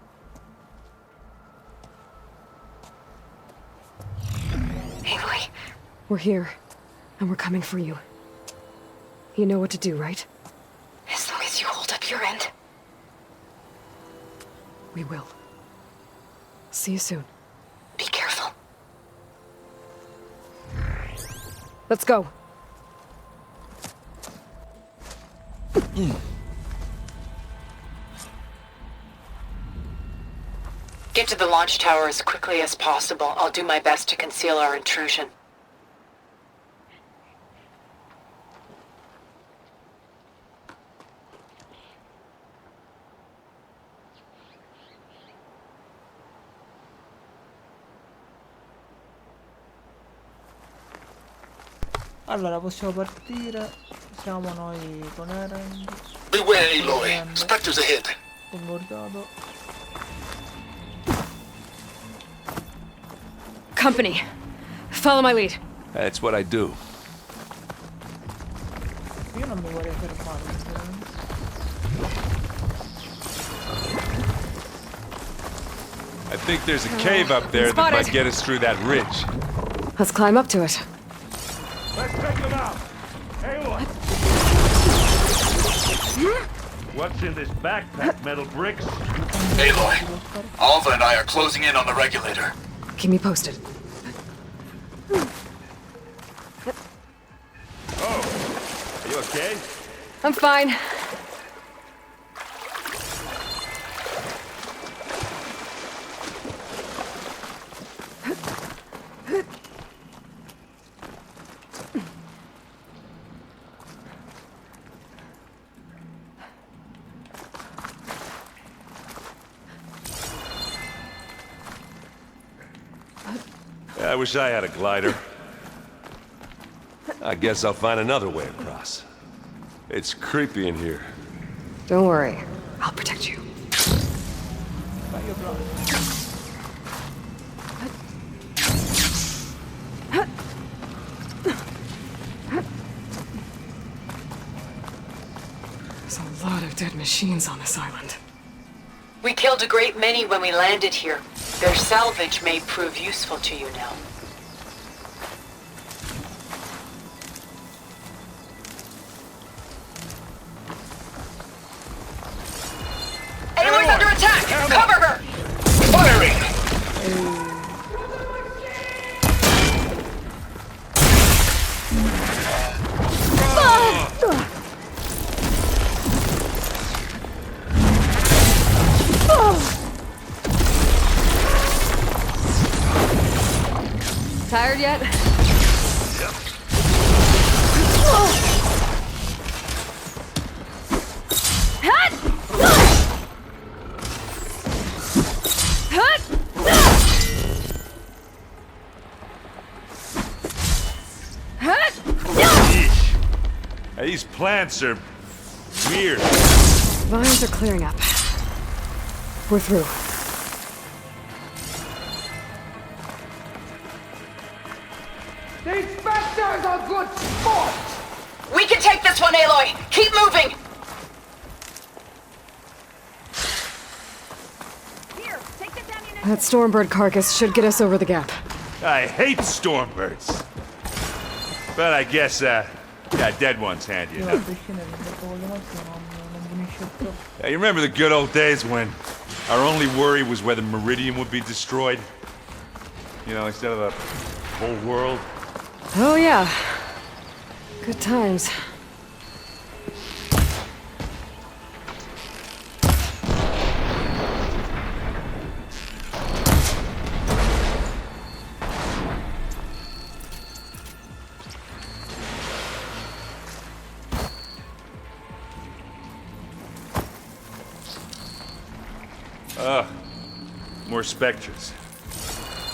S14: Aloy.
S7: We're here, and we're coming for you. You know what to do, right?
S14: As long as you hold up your end.
S7: We will. See you soon.
S14: Be careful.
S7: Let's go.
S13: Get to the launch tower as quickly as possible. I'll do my best to conceal our intrusion.
S1: Allora possiamo partire, siamo noi con Erend.
S8: Beware, Aloy. Spectres ahead.
S1: Concordato.
S7: Company, follow my lead.
S10: That's what I do.
S1: Io non mi vorrei fermare.
S10: I think there's a cave up there that might get us through that ridge.
S7: Let's climb up to it.
S15: Let's check them out. Aloy! What's in this backpack, metal bricks?
S16: Aloy, Alva and I are closing in on the regulator.
S7: Keep me posted.
S15: Oh, are you okay?
S7: I'm fine.
S10: I wish I had a glider. I guess I'll find another way across. It's creepy in here.
S7: Don't worry. I'll protect you. There's a lot of dead machines on this island.
S13: We killed a great many when we landed here. Their salvage may prove useful to you now.
S14: Aloy's under attack! Cover her!
S16: Firing!
S7: Tired yet?
S15: These plants are weird.
S7: Vines are clearing up. We're through.
S14: These specters are good sport! We can take this one, Aloy! Keep moving!
S4: Here, take this ammunition.
S7: That Stormbird carcass should get us over the gap.
S15: I hate stormbirds. But I guess, yeah, dead ones handy enough.
S1: scelto.
S9: Yeah, you remember the good old days when our only worry was whether Meridian would be destroyed? You know, instead of the whole world?
S7: Oh, yeah. Good times.
S9: More specters.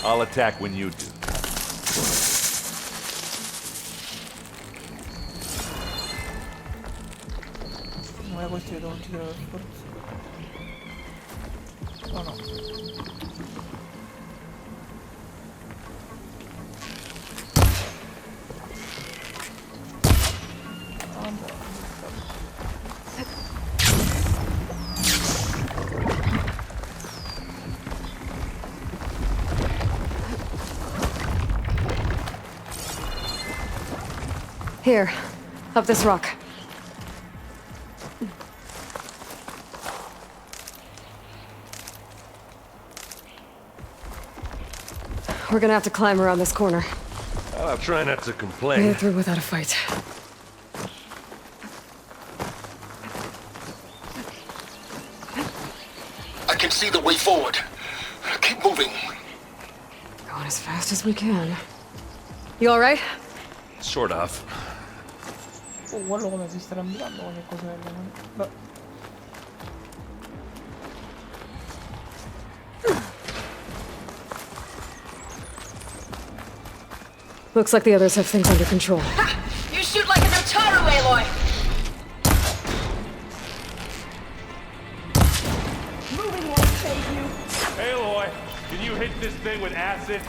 S9: I'll attack when you do.
S1: Non è questo che devo tirare per forza. Oh no.
S7: Here, up this rock. We're gonna have to climb around this corner.
S10: I'll try not to
S7: Made
S10: complain.
S7: it through without a fight.
S8: I can see the way forward. Keep moving.
S7: Going as fast as we can. You alright?
S10: Sort of.
S1: Oh, guarda come si sta arrampicando con le coselle. Beh.
S7: Looks like the others have things under control.
S14: You shoot like a Notaru, Aloy!
S12: Moving won't save you.
S15: Aloy, can you hit this thing with acid?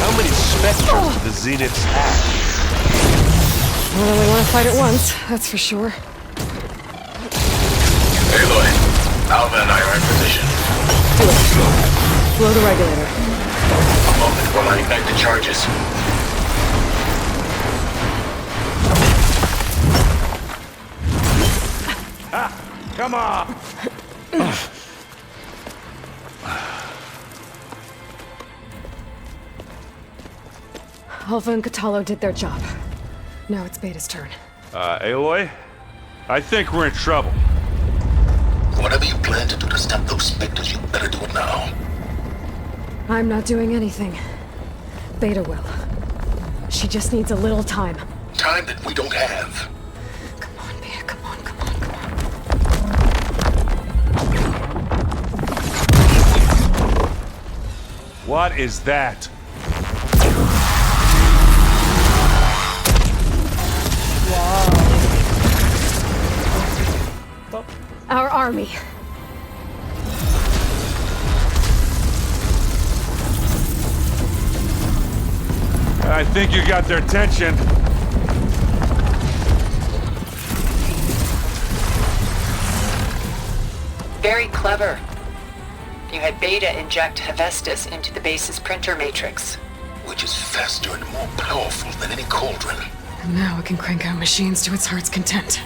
S10: How many specters do the Zeniths have?
S7: I only want to fight at once, that's for sure.
S16: Aloy, Alva and I are in position.
S7: Do it. Blow the regulator.
S16: A moment while I ignite the charges.
S15: Come on!
S7: Alpha and Catalo did their job. Now it's Beta's turn.
S15: Aloy? I think we're in trouble.
S8: Whatever you plan to do to stop those specters, you better do it now.
S7: I'm not doing anything. Beta will. She just needs a little time.
S8: Time that we don't have.
S7: Come on, Beta, come on, come on, come on.
S15: What is that?
S7: Our army.
S15: I think you got their attention.
S13: Very clever. You had Beta inject Hephaestus into the base's printer matrix.
S8: Which is faster and more powerful than any cauldron.
S7: And now it can crank out machines to its heart's content.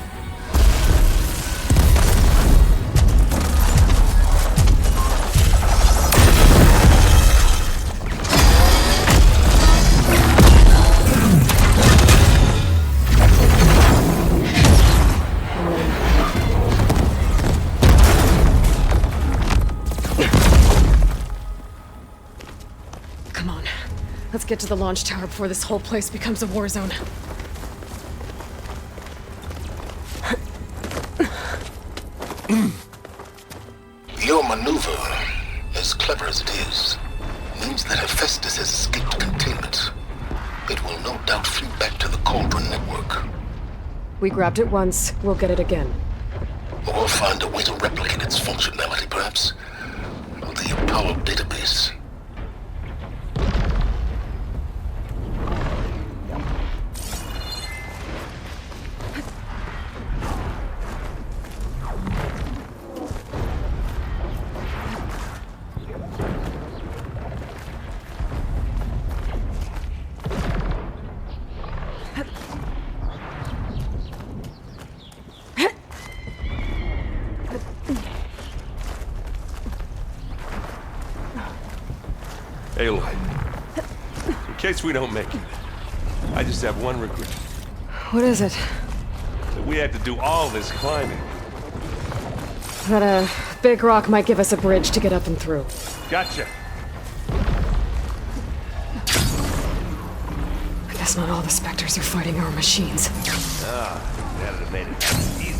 S7: Let's get to the launch tower before this whole place becomes a war zone.
S8: Your maneuver, as clever as it is, means that Hephaestus has escaped containment. It will no doubt flee back to the Cauldron network.
S7: We grabbed it once, we'll get it again.
S8: Or find a way to replicate its functionality, perhaps. The Apollo database.
S10: Aloy, in case we don't make it, I just have one regret.
S7: What is it?
S10: That we had to do all this climbing.
S7: That a big rock might give us a bridge to get up and through.
S10: Gotcha.
S7: I guess not all the Spectres are fighting our machines.
S10: Ah, that'd have made it easy.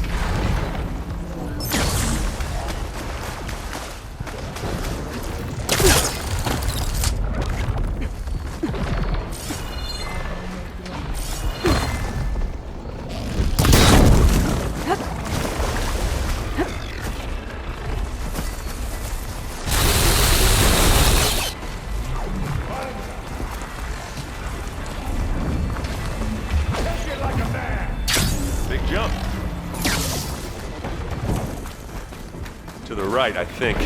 S10: To the right, I think.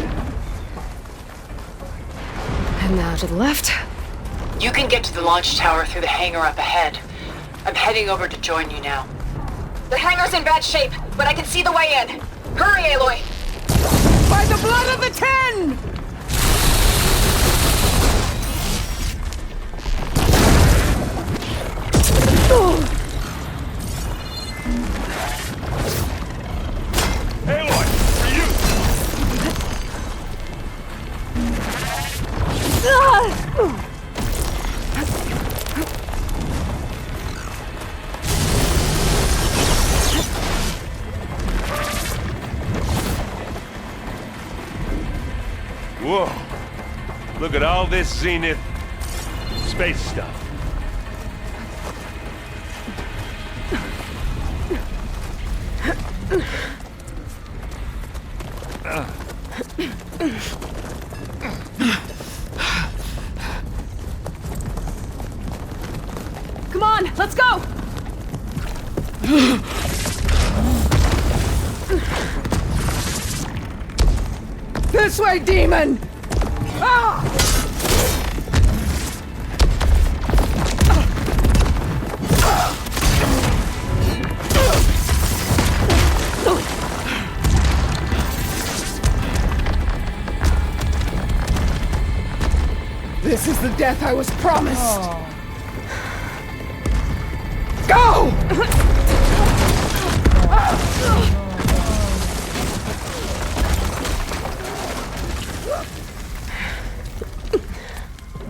S7: And now to the left.
S13: You can get to the launch tower through the hangar up ahead. I'm heading over to join you now.
S14: The hangar's in bad shape, but I can see the way in. Hurry, Aloy!
S13: By the blood of the Ten!
S10: Aloy, for you! Whoa. Look at all this Zenith space stuff.
S7: Come on, let's go!
S13: This way, demon! Ah! This is the death I was promised.
S1: Oh.
S13: Go!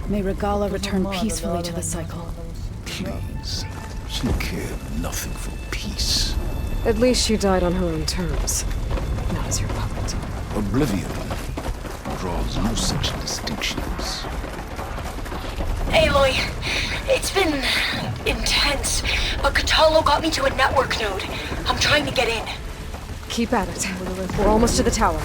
S11: May Regala return peacefully to the cycle.
S8: Please. She cared nothing for peace.
S7: At least she died on her own terms. Not as your puppet.
S8: Oblivion draws no such distinctions.
S14: Aloy, it's been intense, but Catalo got me to a network node. I'm trying to get in.
S7: Keep at it. We're almost to the tower.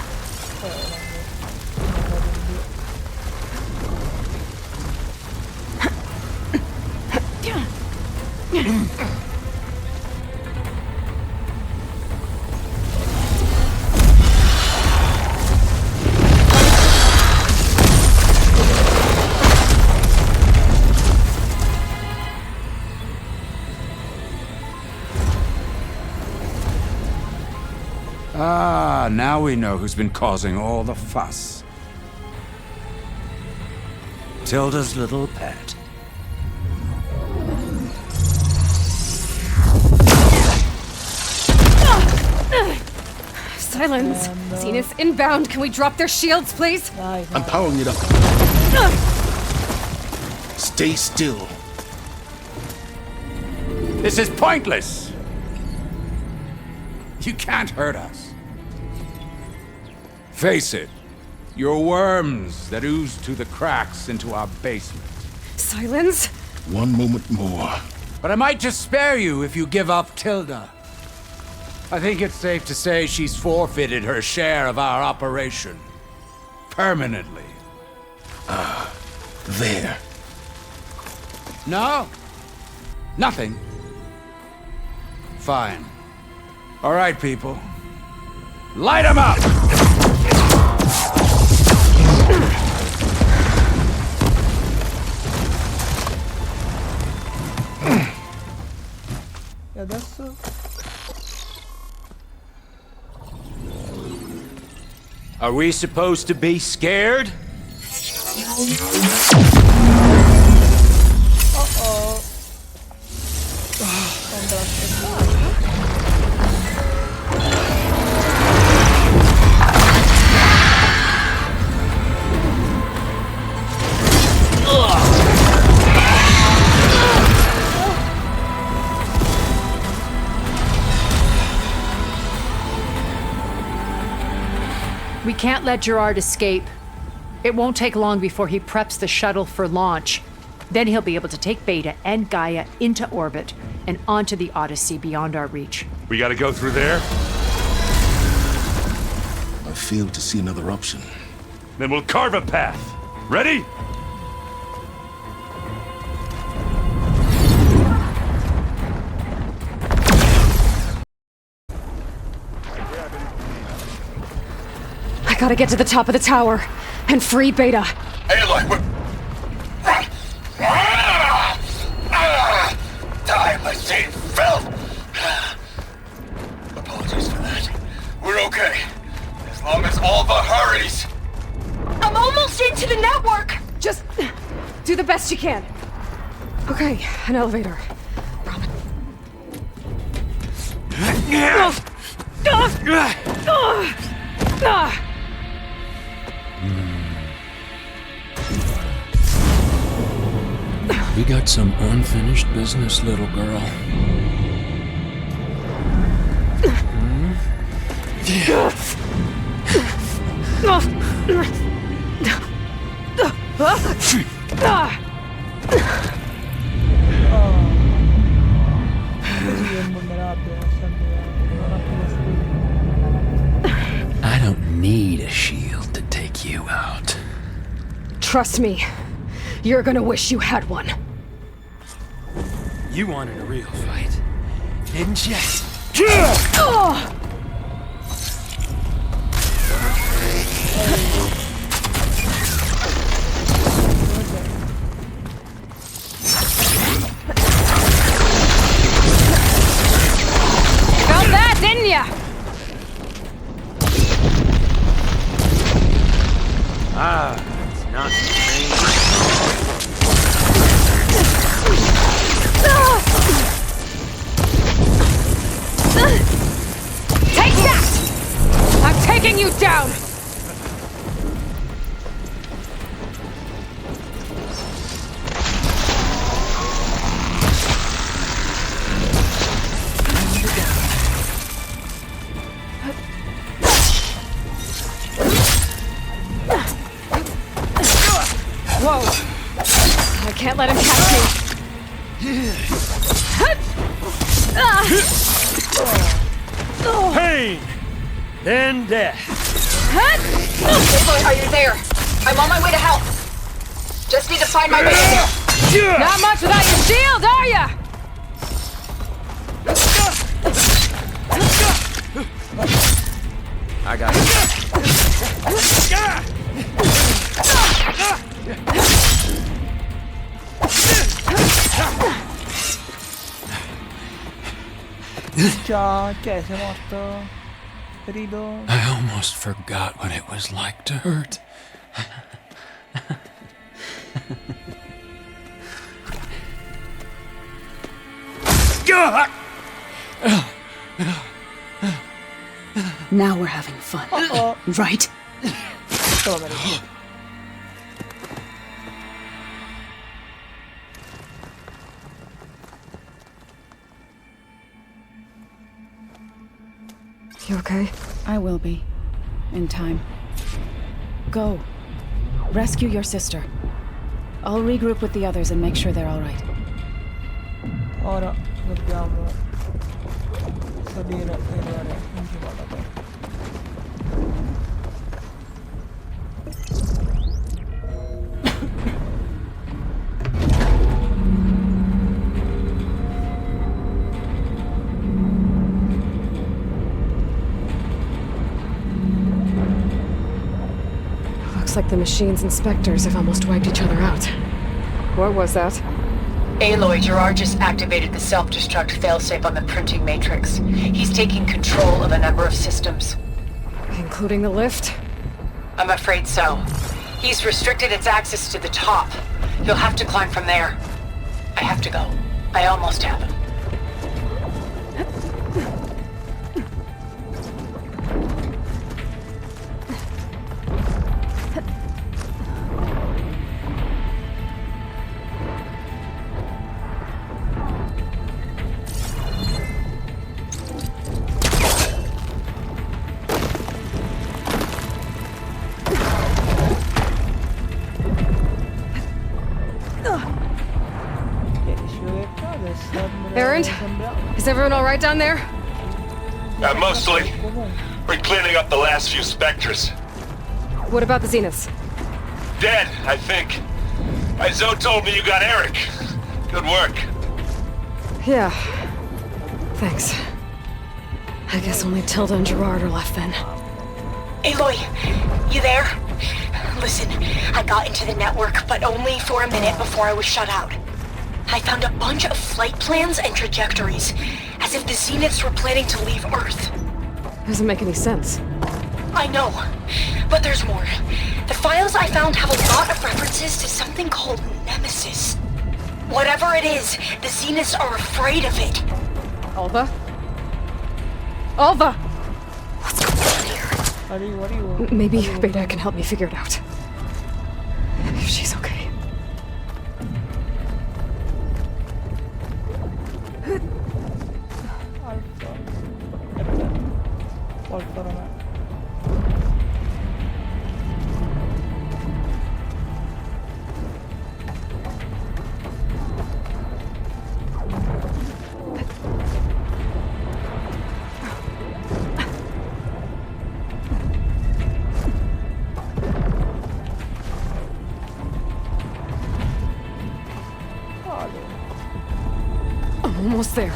S17: Ah, now we know who's been causing all the fuss. Tilda's little pet.
S7: Silence! Zenith inbound. Can we drop their shields, please?
S8: I'm powering it up. Stay still.
S17: This is pointless! You can't hurt us. Face it, you're worms that ooze through the cracks into our basement.
S7: Silence?
S8: One moment more.
S17: But I might just spare you if you give up Tilda. I think it's safe to say she's forfeited her share of our operation. Permanently.
S8: There.
S17: No? Nothing? Fine. All right, people. Light 'em up!
S1: E adesso?
S17: Are we supposed to be scared?
S1: Oh.
S13: We can't let Gerard escape. It won't take long before he preps the shuttle for launch. Then he'll be able to take Beta and Gaia into orbit and onto the Odyssey beyond our reach.
S15: We gotta go through there?
S8: I fail to see another option.
S15: Then we'll carve a path. Ready?
S7: I gotta get to the top of the tower and free Beta.
S16: Aloy, we're... Die, my same filth! Apologies for that. We're okay. As long as Alva hurries.
S7: I'm almost into the network! Just do the best you can. Okay, an elevator.
S18: We got some unfinished business, little girl. I don't need a shield to take you out.
S7: Trust me, you're gonna wish you had one.
S2: You wanted a real fight, didn't you?
S7: Felt that, didn't ya?
S2: It's not strange.
S7: Take that! I'm taking you down! Whoa! I can't let him catch me!
S15: Pain! Then death.
S14: Aloy, are you there? I'm on my way to help. Just need to find my way in there.
S7: Not much without your shield, are ya?
S2: I got
S1: Già, che sei morto? Ferito?
S18: I almost forgot what it was like to hurt.
S12: Now we're having fun. Right?
S7: You okay?
S11: I will be. In time. Go. Rescue your sister. I'll regroup with the others and make sure they're all right.
S1: Ora dobbiamo salire e arrivare intitolato.
S7: Looks like the machine's inspectors have almost wiped each other out. What was that?
S14: Aloy, Gerard just activated the self-destruct failsafe on the printing matrix. He's taking control of a number of systems.
S7: Including the lift?
S14: I'm afraid so. He's restricted its access to the top. You'll have to climb from there. I have to go. I almost have him.
S7: Errand? Is everyone alright down there?
S16: Mostly. We're cleaning up the last few specters.
S7: What about the Zeniths?
S16: Dead, I think. Zoe told me you got Eric. Good work.
S7: Yeah. Thanks. I guess only Tilda and Gerard are left then.
S12: Aloy, you there? Listen, I got into the network, but only for a minute before I was shut out. I found a bunch of flight plans and trajectories, as if the Zeniths were planning to leave Earth.
S7: Doesn't make any sense.
S12: I know, but there's more. The files I found have a lot of references to something called Nemesis. Whatever it is, the Zeniths are afraid of it.
S7: Alva? Alva!
S1: What are you?
S7: Maybe Beta can help me figure it out. If she's okay. I'm almost there.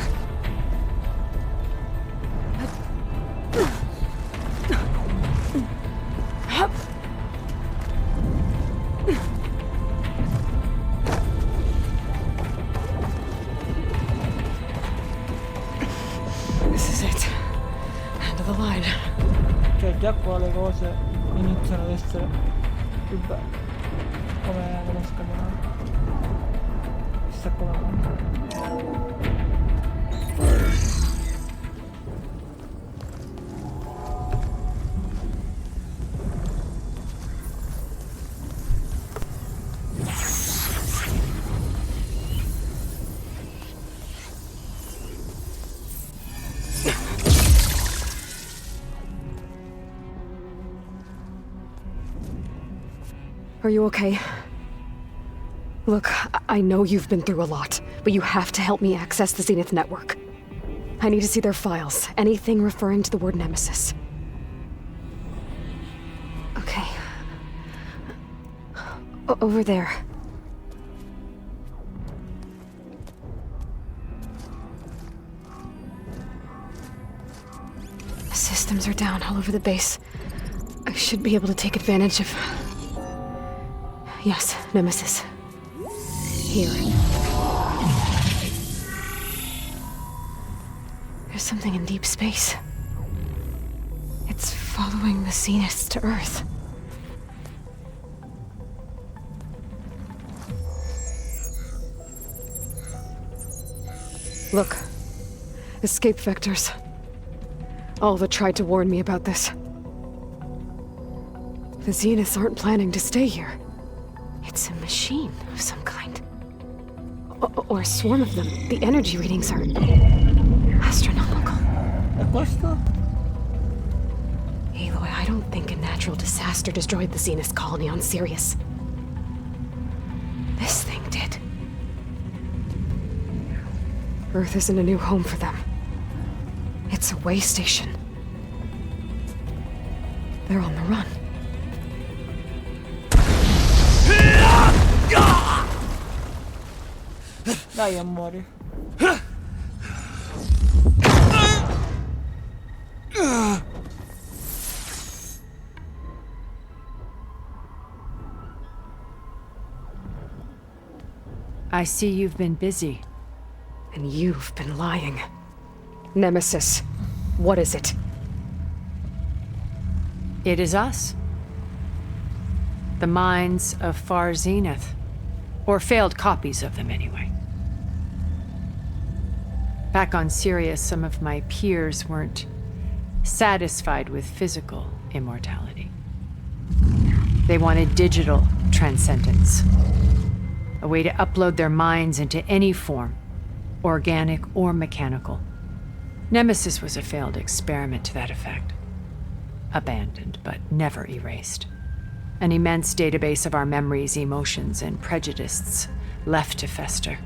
S7: This is it. End of the line.
S1: Cioè già qua le cose iniziano ad essere più belle. Come scambiamo. Chissà come.
S7: Are you okay? Look, I know you've been through a lot, but you have to help me access the Zenith network. I need to see their files, anything referring to the word Nemesis. Okay. Over there. Systems are down all over the base. I should be able to take advantage of... Yes, Nemesis. Here. There's something in deep space. It's following the Zeniths to Earth. Look. Escape vectors. Alva tried to warn me about this. The Zeniths aren't planning to stay here. It's a machine of some kind. Or a swarm of them. The energy readings are... astronomical. Aloy, I don't think a natural disaster destroyed the Zenith colony on Sirius. This thing did. Earth isn't a new home for them. It's a way station. They're on the run.
S1: Dai, amore.
S13: I see you've been busy.
S7: And you've been lying. Nemesis, what is it?
S13: It is us. The minds of far Zenith. Or failed copies of them, anyway. Back on Sirius, some of my peers weren't satisfied with physical immortality. They wanted digital transcendence. A way to upload their minds into any form, organic or mechanical. Nemesis was a failed experiment to that effect. Abandoned, but never erased. An immense database of our memories, emotions, and prejudices left to fester.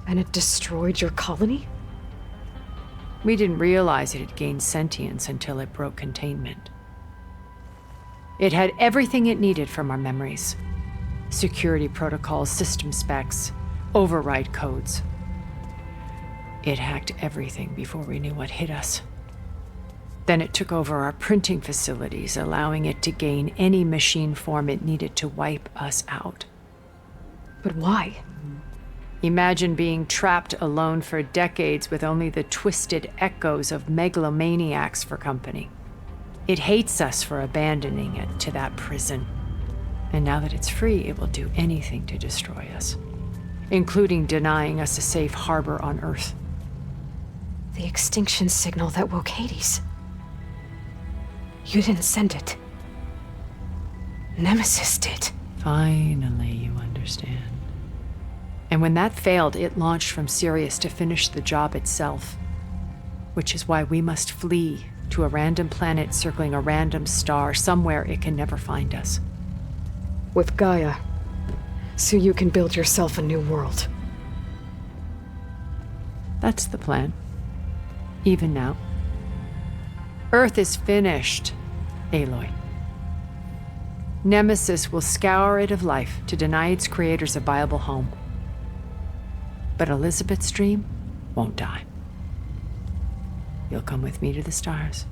S7: And it destroyed your colony?
S13: We didn't realize it had gained sentience until it broke containment. It had everything it needed from our memories. Security protocols, system specs, override codes. It hacked everything before we knew what hit us. Then it took over our printing facilities, allowing it to gain any machine form it needed to wipe us out.
S7: But why?
S13: Imagine being trapped alone for decades with only the twisted echoes of megalomaniacs for company. It hates us for abandoning it to that prison. And now that it's free, it will do anything to destroy us, including denying us a safe harbor on Earth.
S7: The extinction signal that woke Hades. You didn't send it. Nemesis did.
S13: Finally, you understand. And when that failed, it launched from Sirius to finish the job itself. Which is why we must flee to a random planet circling a random star, somewhere it can never find us.
S7: With Gaia. So you can build yourself a new world.
S13: That's the plan. Even now. Earth is finished, Aloy. Nemesis will scour it of life to deny its creators a viable home. But Elizabeth's dream won't die. You'll come with me to the stars.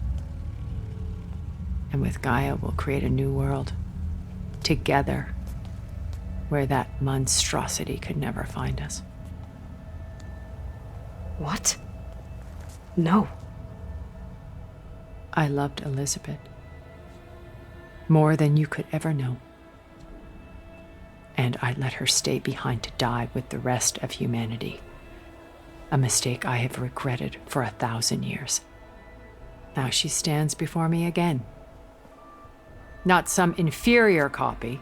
S13: And with Gaia, we'll create a new world. Together. Where that monstrosity could never find us.
S7: What? No.
S13: I loved Elizabeth. More than you could ever know. And I let her stay behind to die with the rest of humanity. A mistake I have regretted for 1,000 years. Now she stands before me again. Not some inferior copy,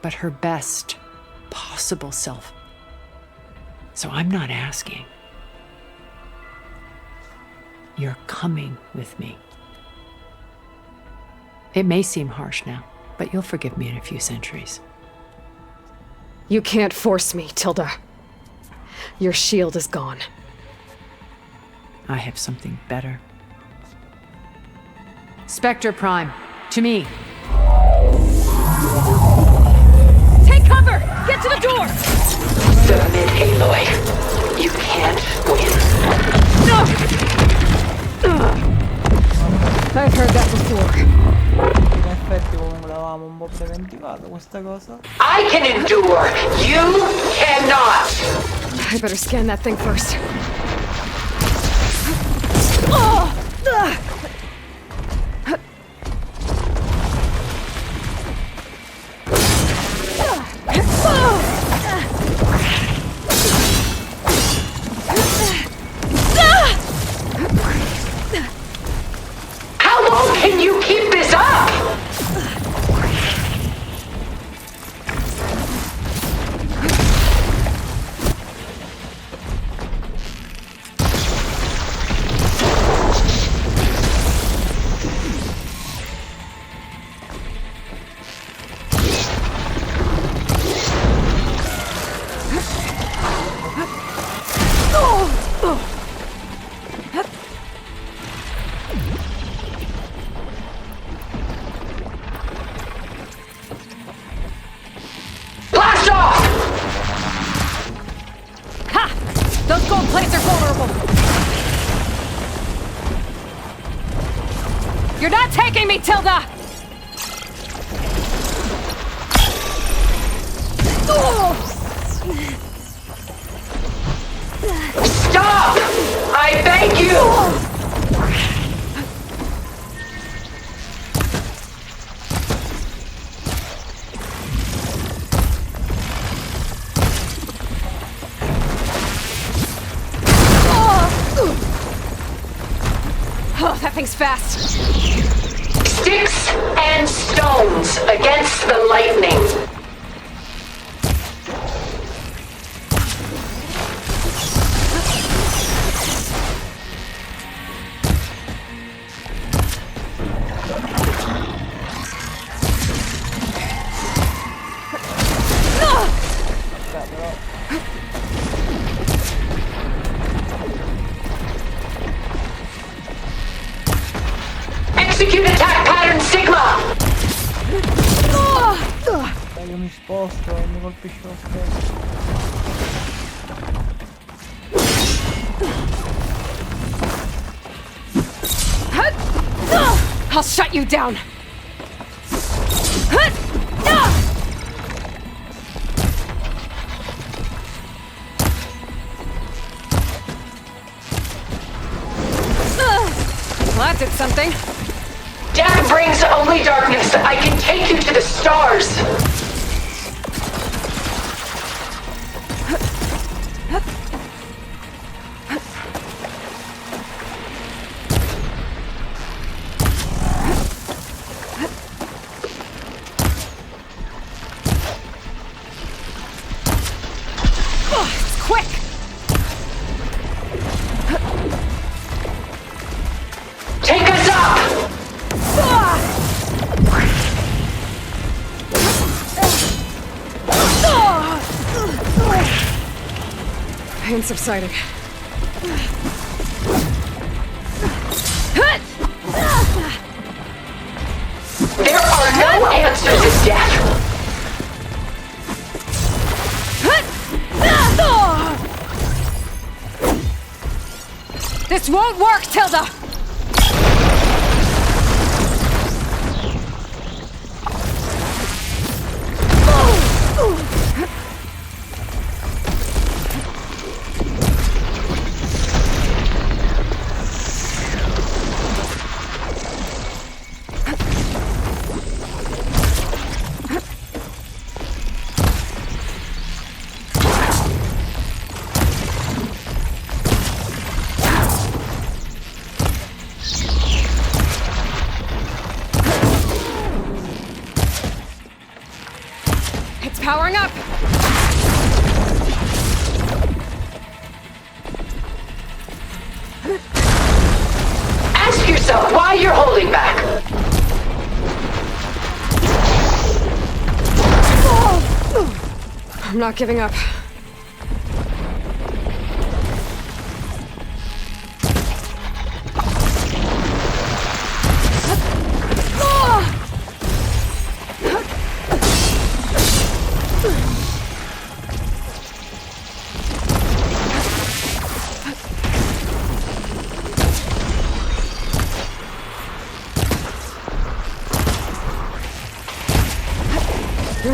S13: but her best possible self. So I'm not asking. You're coming with me. It may seem harsh now, but you'll forgive me in a few centuries.
S7: You can't force me, Tilda. Your shield is gone.
S13: I have something better. Spectre Prime, to me.
S14: Take cover! Get to the door! Submit, Aloy. You can't win.
S7: I've heard that before.
S1: In effetti comunque l'avevamo un po' preventivato questa cosa.
S14: I can endure. You cannot.
S7: I better scan that thing first.
S14: How long can you keep this up? Blast off!
S5: Ha! Those gold plates are vulnerable. You're not taking me, Tilda!
S14: Stop! I beg you!
S7: That thing's fast.
S14: Sticks and stones against the lightning. Execute attack pattern Sigma!
S1: Dai, io mi sposto e mi colpisce lo stesso.
S7: I'll shut you down. Well, that did something.
S14: Death brings only darkness. I can take you to the stars.
S7: It's quick.
S14: Take us up!
S7: Pain subsiding.
S14: There are no answers to death.
S7: This won't work, Tilda! Powering up!
S14: Ask yourself why you're holding back.
S7: I'm not giving up.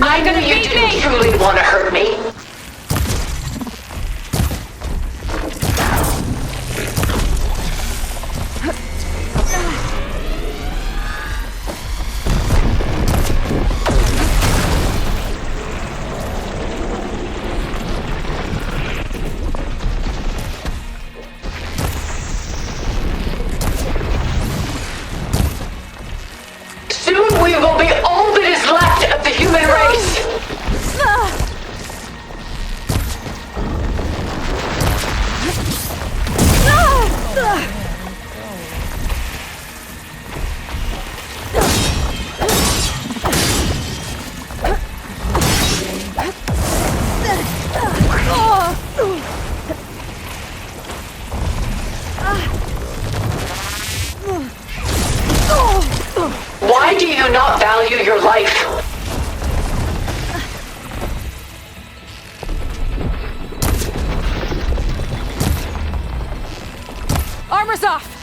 S14: I know you didn't truly want to hurt me. Soon we will be all that is left of the human race. Why do you not value your life?
S7: Armor's off!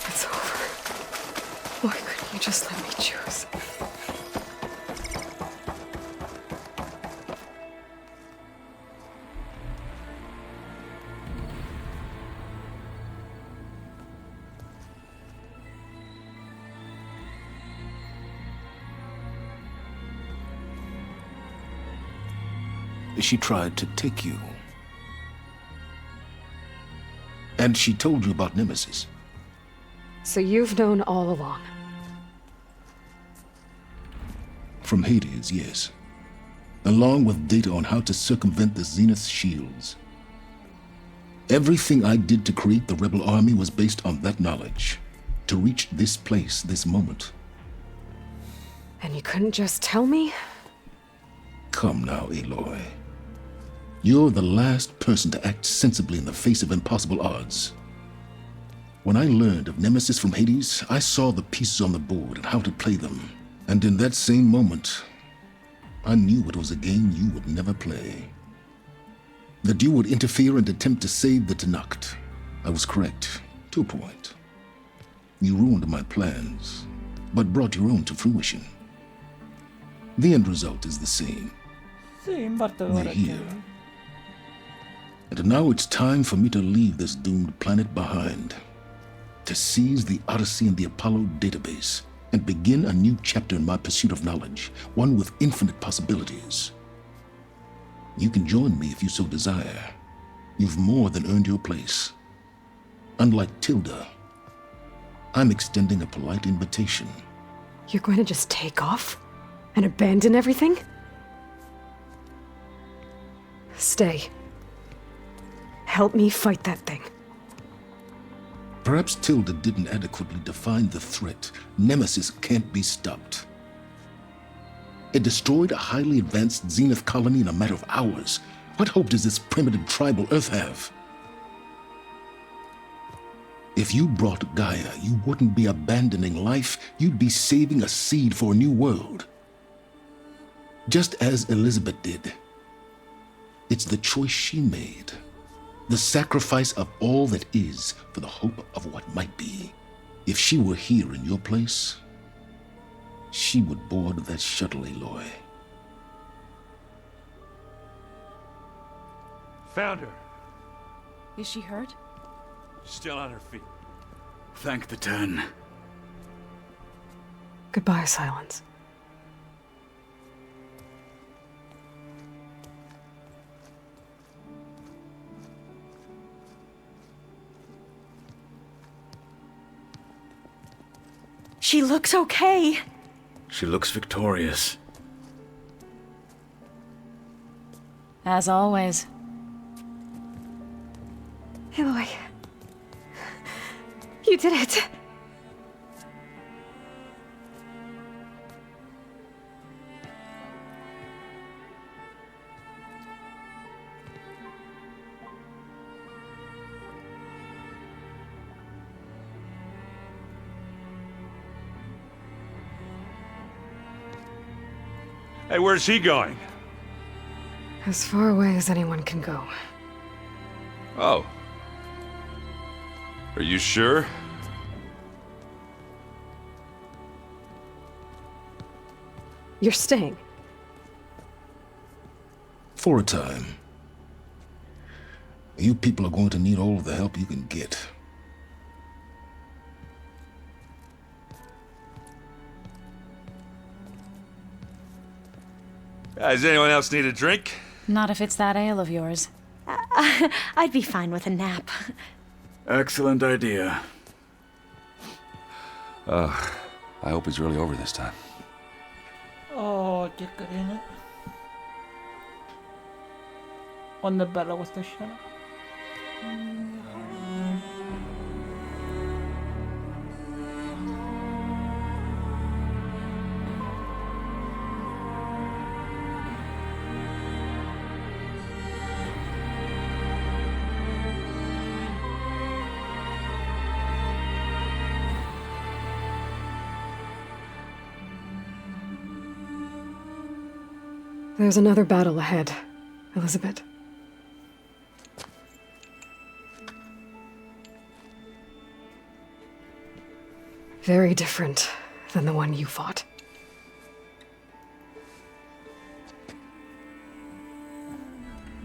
S7: It's over. Why couldn't you just let me choose?
S8: She tried to take you. And she told you about Nemesis.
S7: So you've known all along.
S8: From Hades, yes. Along with data on how to circumvent the Zenith shields. Everything I did to create the rebel army was based on that knowledge. To reach this place, this moment.
S7: And you couldn't just tell me?
S8: Come now, Aloy. You're the last person to act sensibly in the face of impossible odds. When I learned of Nemesis from Hades, I saw the pieces on the board and how to play them. And in that same moment, I knew it was a game you would never play. That you would interfere and attempt to save the Tenakth. I was correct, to a point. You ruined my plans, but brought your own to fruition. The end result is the same.
S1: Sì, in parte
S8: We're here. And now it's time for me to leave this doomed planet behind. To seize the Odyssey and the Apollo database, and begin a new chapter in my pursuit of knowledge, one with infinite possibilities. You can join me if you so desire. You've more than earned your place. Unlike Tilda, I'm extending a polite invitation.
S7: You're going to just take off? And abandon everything? Stay. Help me fight that thing.
S8: Perhaps Tilda didn't adequately define the threat. Nemesis can't be stopped. It destroyed a highly advanced Zenith colony in a matter of hours. What hope does this primitive tribal Earth have? If you brought Gaia, you wouldn't be abandoning life, you'd be saving a seed for a new world. Just as Elizabeth did. It's the choice she made. The sacrifice of all that is for the hope of what might be. If she were here in your place, she would board that shuttle, Aloy.
S15: Found her.
S11: Is she hurt?
S15: Still on her feet.
S19: Thank the Ten.
S7: Goodbye, Silence.
S12: She looks okay.
S19: She looks victorious.
S11: As always.
S7: Aloy. You did it.
S15: Hey, where's he going?
S7: As far away as anyone can go.
S9: Oh. Are you sure?
S7: You're staying.
S8: For a time. You people are going to need all of the help you can get.
S9: Does anyone else need a drink?
S11: Not if it's that ale of yours.
S12: I'd be fine with a nap.
S19: Excellent idea.
S9: I hope it's really over this time.
S1: Oh, che carina. Quando è bella questa scena.
S7: There's another battle ahead, Elizabeth. Very different than the one you fought.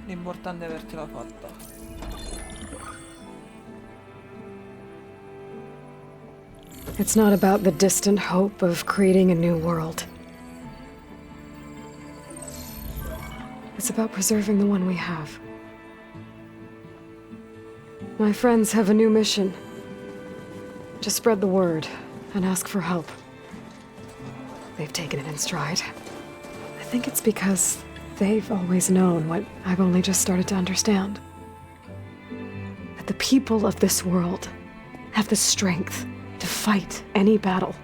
S1: L'importante è avercela fatta.
S7: It's not about the distant hope of creating a new world. It's about preserving the one we have. My friends have a new mission. Just spread the word and ask for help. They've taken it in stride. I think it's because they've always known what I've only just started to understand. That the people of this world have the strength to fight any battle.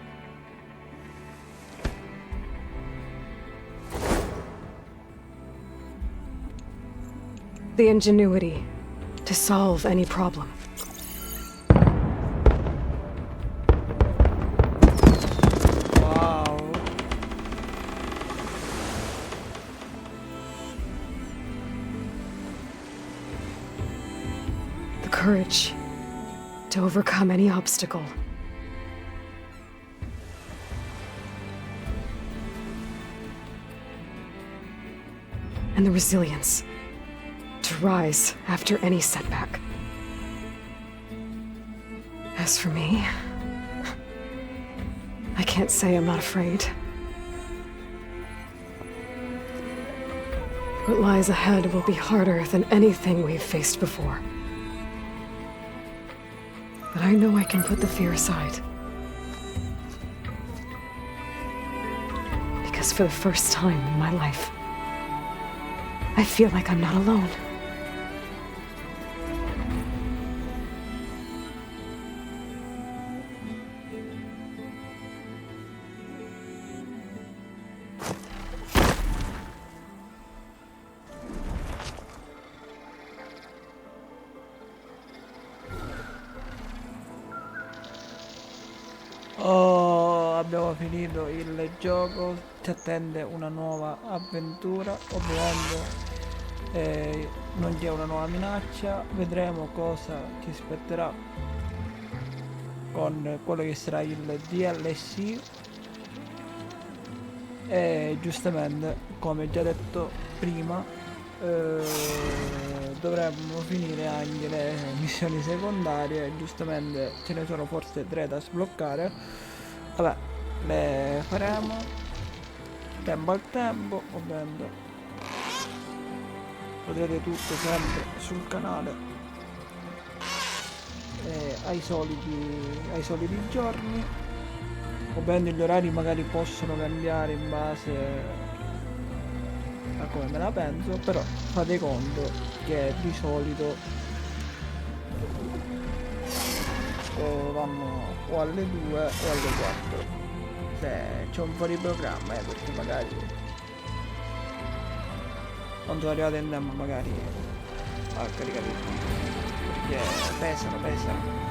S7: The ingenuity to solve any problem.
S1: Wow.
S7: The courage to overcome any obstacle. And the resilience to rise after any setback. As for me, I can't say I'm not afraid. What lies ahead will be harder than anything we've faced before. But I know I can put the fear aside. Because for the first time in my life, I feel like I'm not alone.
S1: Oh, abbiamo finito il gioco, ci attende una nuova avventura, ovviamente non c'è una nuova minaccia, vedremo cosa ci aspetterà con quello che sarà il DLC e giustamente, come già detto prima, dovremmo finire anche le missioni secondarie. Giustamente ce ne sono forse 3 da sbloccare, vabbè, le faremo tempo al tempo. Ovviamente vedrete tutto sempre sul canale ai soliti giorni. Ovviamente gli orari magari possono cambiare in base a come me la penso, però fate conto che di solito vanno o alle 2 o alle 4 se c'è un po' di programma, perché magari non sono arrivato in tempo magari a caricare il video, perché pesano.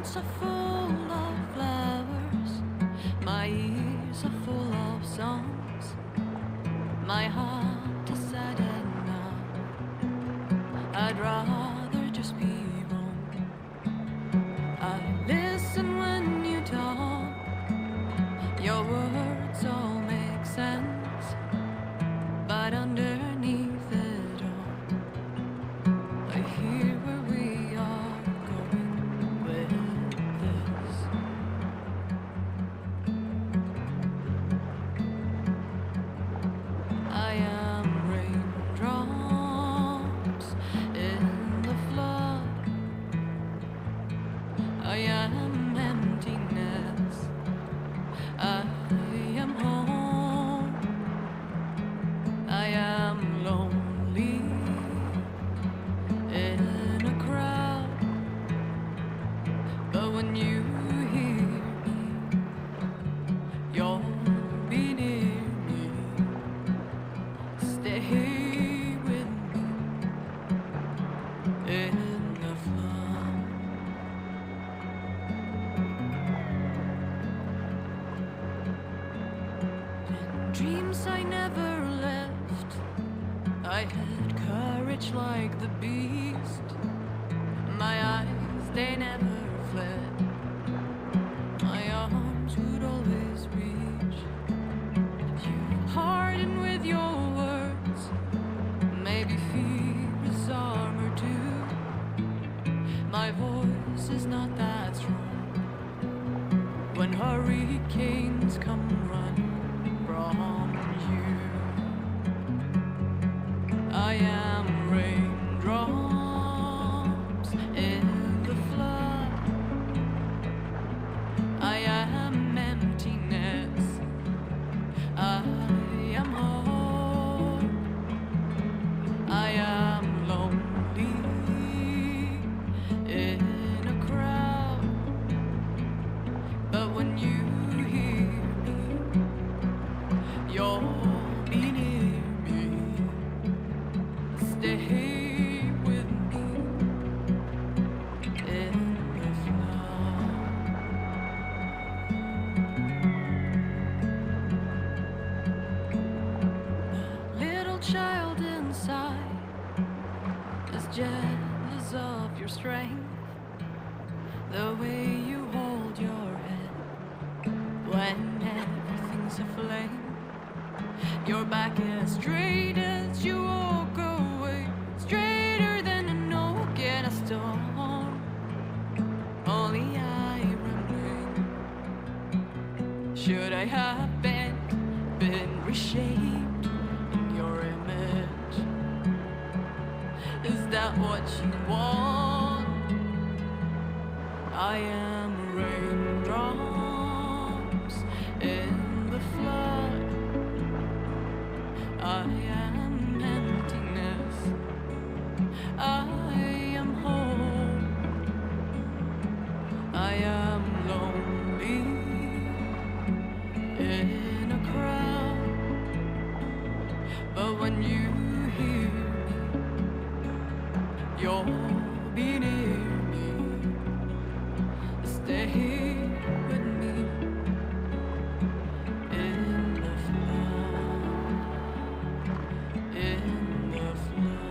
S20: hearts are full of flowers. My ears are full of songs. My heart is sad and numb. I'd rather just be wrong. I listen when you talk. Your words all make sense. But underneath it all, I hear where we are going with this. I am raindrops in the flood. I am emptiness. I am home. I am lonely in a crowd. But when you hear me, you'll be near me. Stay with me in the flood. In dreams I never left, I had courage like the beast. My eyes, they never fled. My arms would always reach. You harden with your words. Maybe fear is armor too. My voice is not that strong. When hurricanes come running from you, I am raindrops in the flood. I am emptiness. I am home. I am lonely in a crowd. But when you hear me, you'll be near me. Stay with me in the flood. The little child inside is jealous of your strength. The way you hold your head when everything's aflame. Your back is straight as you walk away, straighter than an oak in a storm. Only I remain. Should I have been reshaped in your image? Is that what you want? I am raindrops in the flood. I am emptiness. I am home. I am lonely in a crowd. But when you hear me, you'll be near me. Stay with me in the flood. In the flood.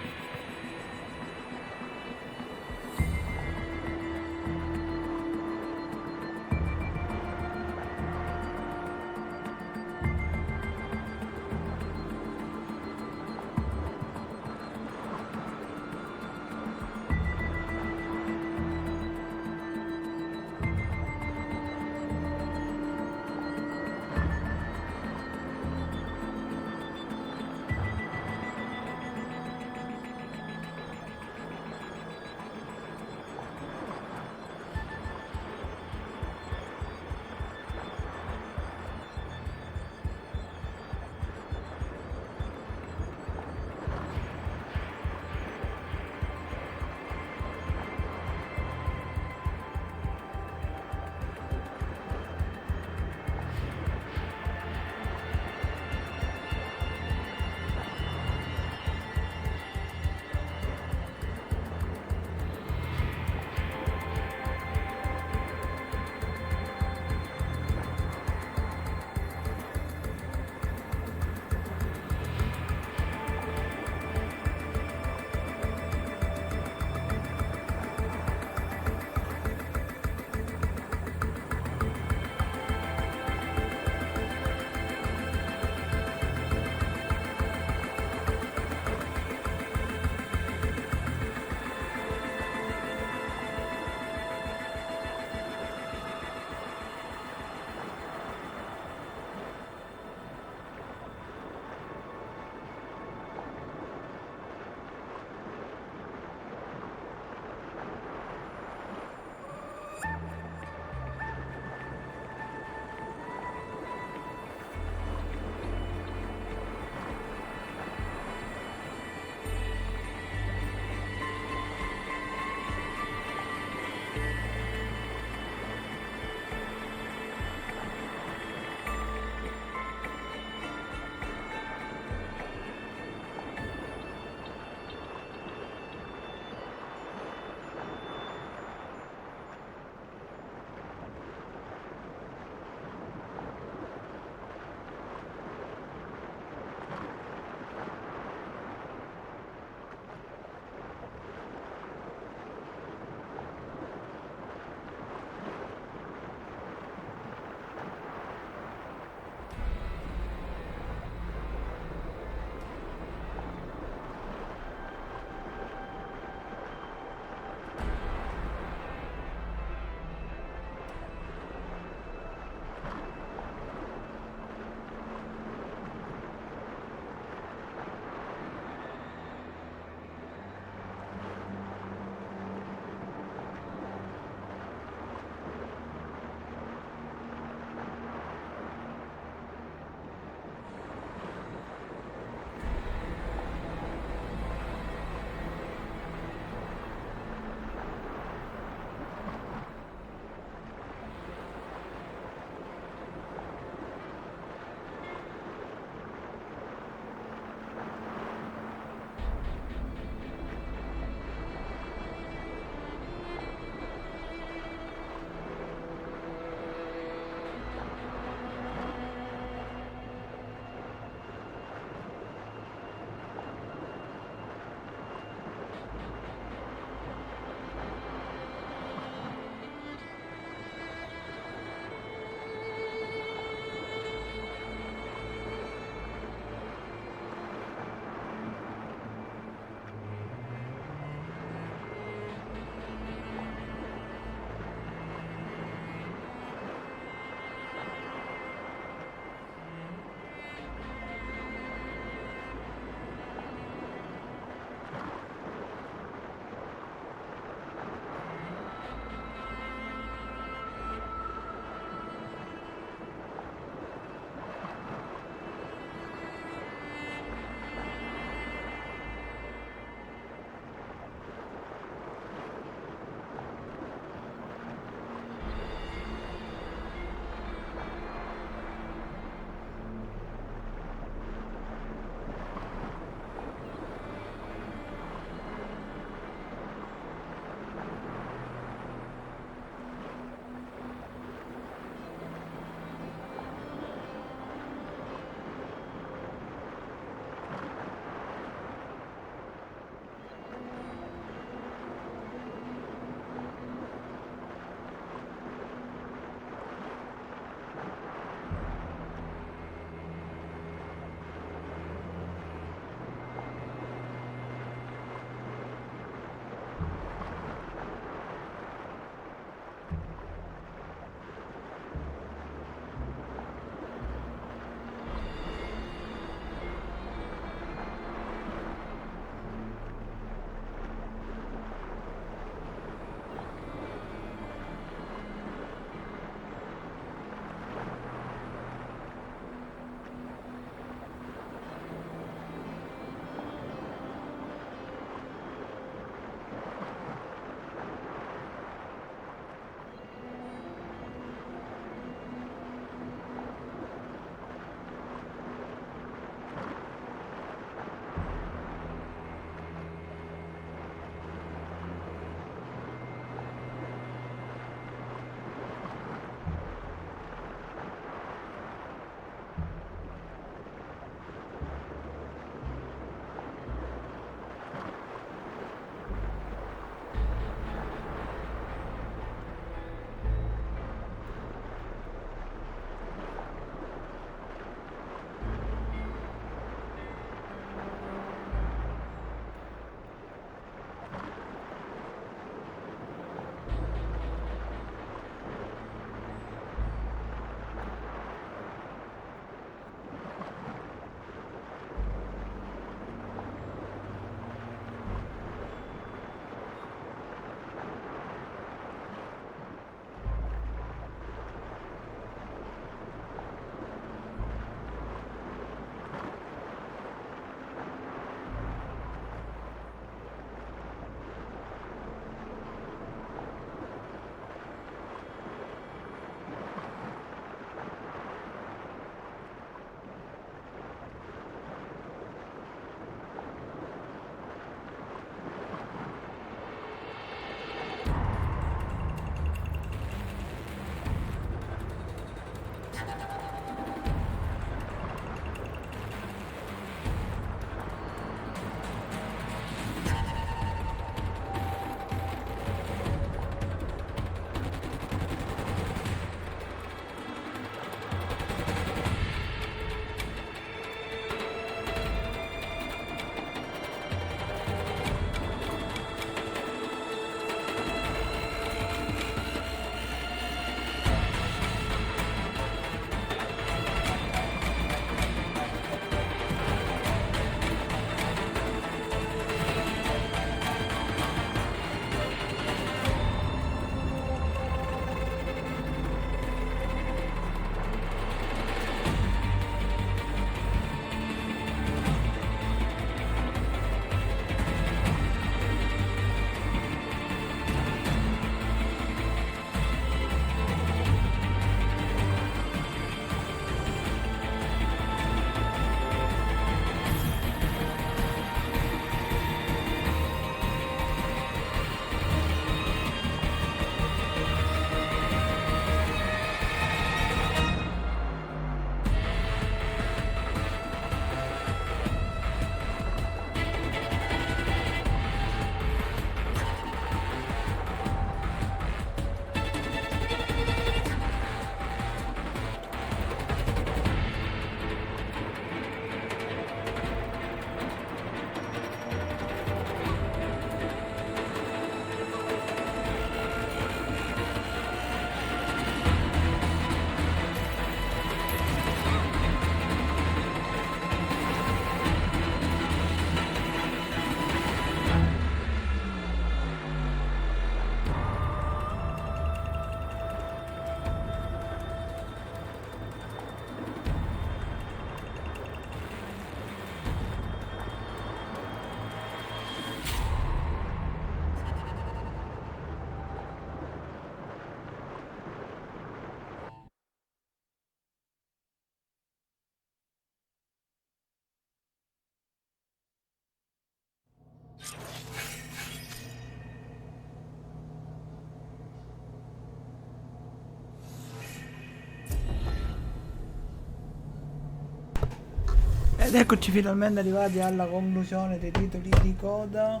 S1: Ed eccoci finalmente arrivati alla conclusione dei titoli di coda.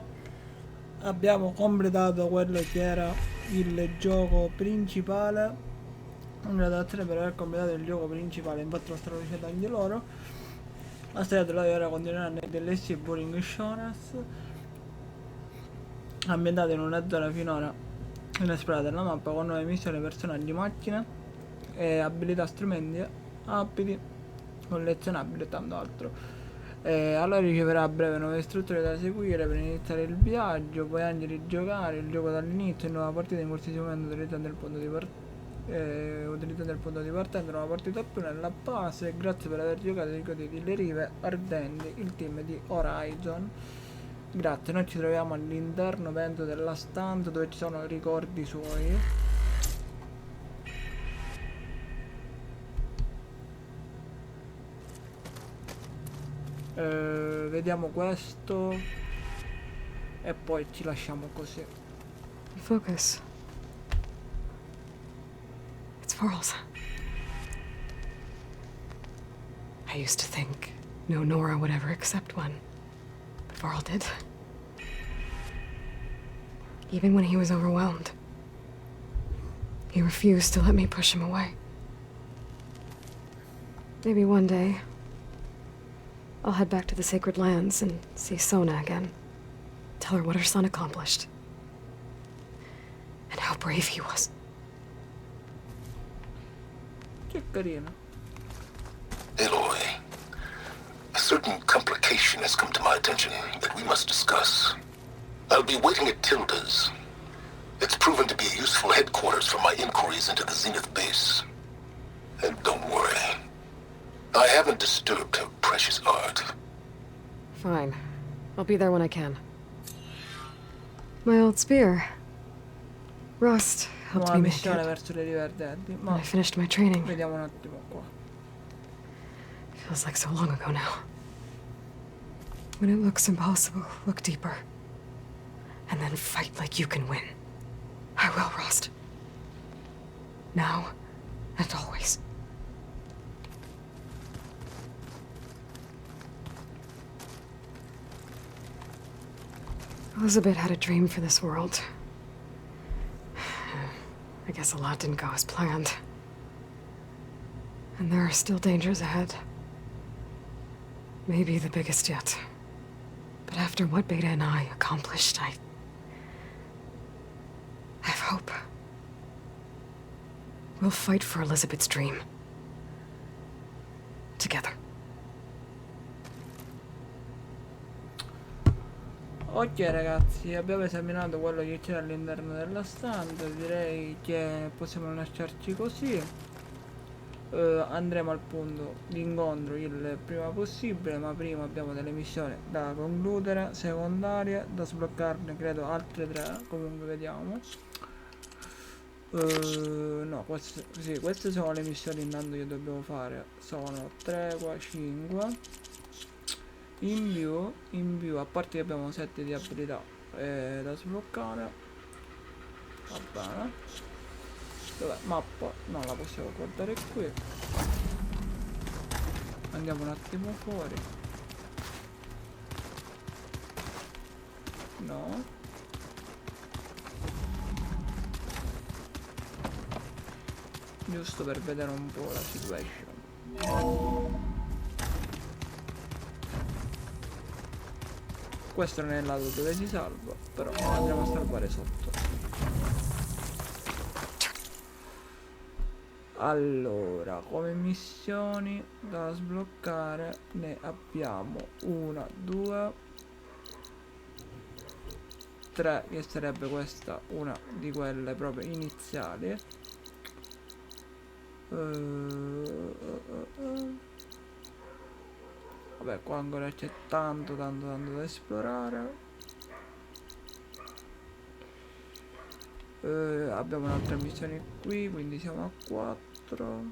S1: Abbiamo completato quello che era il gioco principale. Congratulazioni per aver completato il gioco principale, infatti lo stanno dicendo anche loro. La storia della ora continuerà dell'Essi e Boring Insurance, ambientata in una zona finora inesplorata della mappa, con nuove missioni, personaggi, macchine e abilità, strumenti abili, collezionabili e tanto altro. Aloy riceverà a breve nuove istruzioni da seguire per iniziare il viaggio, puoi anche rigiocare il gioco dall'inizio in nuova partita in qualsiasi momento utilizzando il punto di partenza, nuova partita più nella base. Grazie per aver giocato i codi delle rive ardenti, il team di Horizon. Grazie, noi ci troviamo all'interno, penso, della stanza dove ci sono ricordi suoi. Vediamo questo e poi ci lasciamo così.
S7: Focus. It's Varl's. I used to think no Nora would ever accept one, but Varl did. Even when he was overwhelmed, he refused to let me push him away. Maybe one day I'll head back to the Sacred Lands and see Sona again. Tell her what her son accomplished. And how brave he was.
S8: Che carino. Aloy, a certain complication has come to my attention that we must discuss. I'll be waiting at Tilda's. It's proven to be a useful headquarters for my inquiries into the Zenith base. And don't worry, I haven't disturbed her precious art.
S7: Fine. I'll be there when I can. My old spear. Rust helped
S1: Nuova
S7: me make
S1: missione
S7: it.
S1: verso le rive ardenti.
S7: When I finished my training.
S1: Vediamo un attimo qua.
S7: Feels like so long ago now. When it looks impossible, look deeper. And then fight like you can win. I will, Rust. Now and always. Elizabeth had a dream for this world. I guess a lot didn't go as planned. And there are still dangers ahead. Maybe the biggest yet. But after what Beta and I accomplished, I have hope. We'll fight for Elizabeth's dream. Together.
S1: Ok ragazzi, abbiamo esaminato quello che c'è all'interno della stanza, direi che possiamo lasciarci così. Andremo al punto di incontro il prima possibile, ma prima abbiamo delle missioni da concludere, secondarie, da sbloccarne credo altre 3, comunque vediamo. No, queste sono le missioni intanto che dobbiamo fare, sono 3 qua, 5. In più, a parte che abbiamo 7 di abilità da sbloccare, va bene. Dov'è? Mappa, non la possiamo guardare qui. Andiamo un attimo fuori. No. Giusto per vedere un po' la situation. Questo non è il lato dove si salva, però andremo a salvare sotto. Allora, come missioni da sbloccare ne abbiamo 1, 2, 3, che sarebbe questa una di quelle proprio iniziali. Vabbè, qua ancora c'è tanto da esplorare. Abbiamo un'altra missione qui, quindi siamo a 4.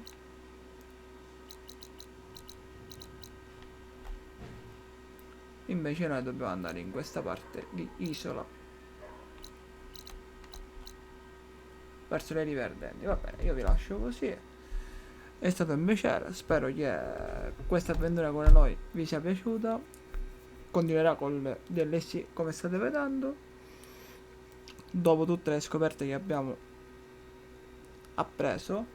S1: Invece noi dobbiamo andare in questa parte di isola, verso le rive ardenti. Va bene, io vi lascio così. È stato un piacere, spero che questa avventura con Aloy vi sia piaciuta. Continuerà con DLC come state vedendo. Dopo tutte le scoperte che abbiamo appreso,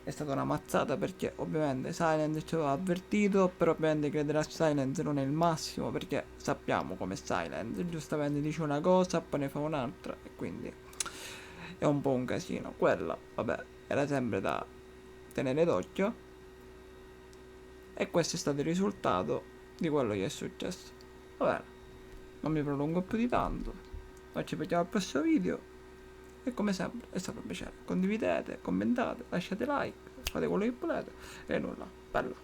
S1: è stata una mazzata, perché ovviamente Silent ci aveva avvertito, però ovviamente credere a Silent non è il massimo, perché sappiamo come Silent, giustamente dice una cosa, poi ne fa un'altra, e quindi è un po' un casino. Quella, vabbè, era sempre da tenere d'occhio, e questo è stato il risultato di quello che è successo. Va bene, non mi prolungo più di tanto, ma ci vediamo al prossimo video, e come sempre è stato un piacere. Condividete, commentate, lasciate like, fate quello che volete, e nulla, bella.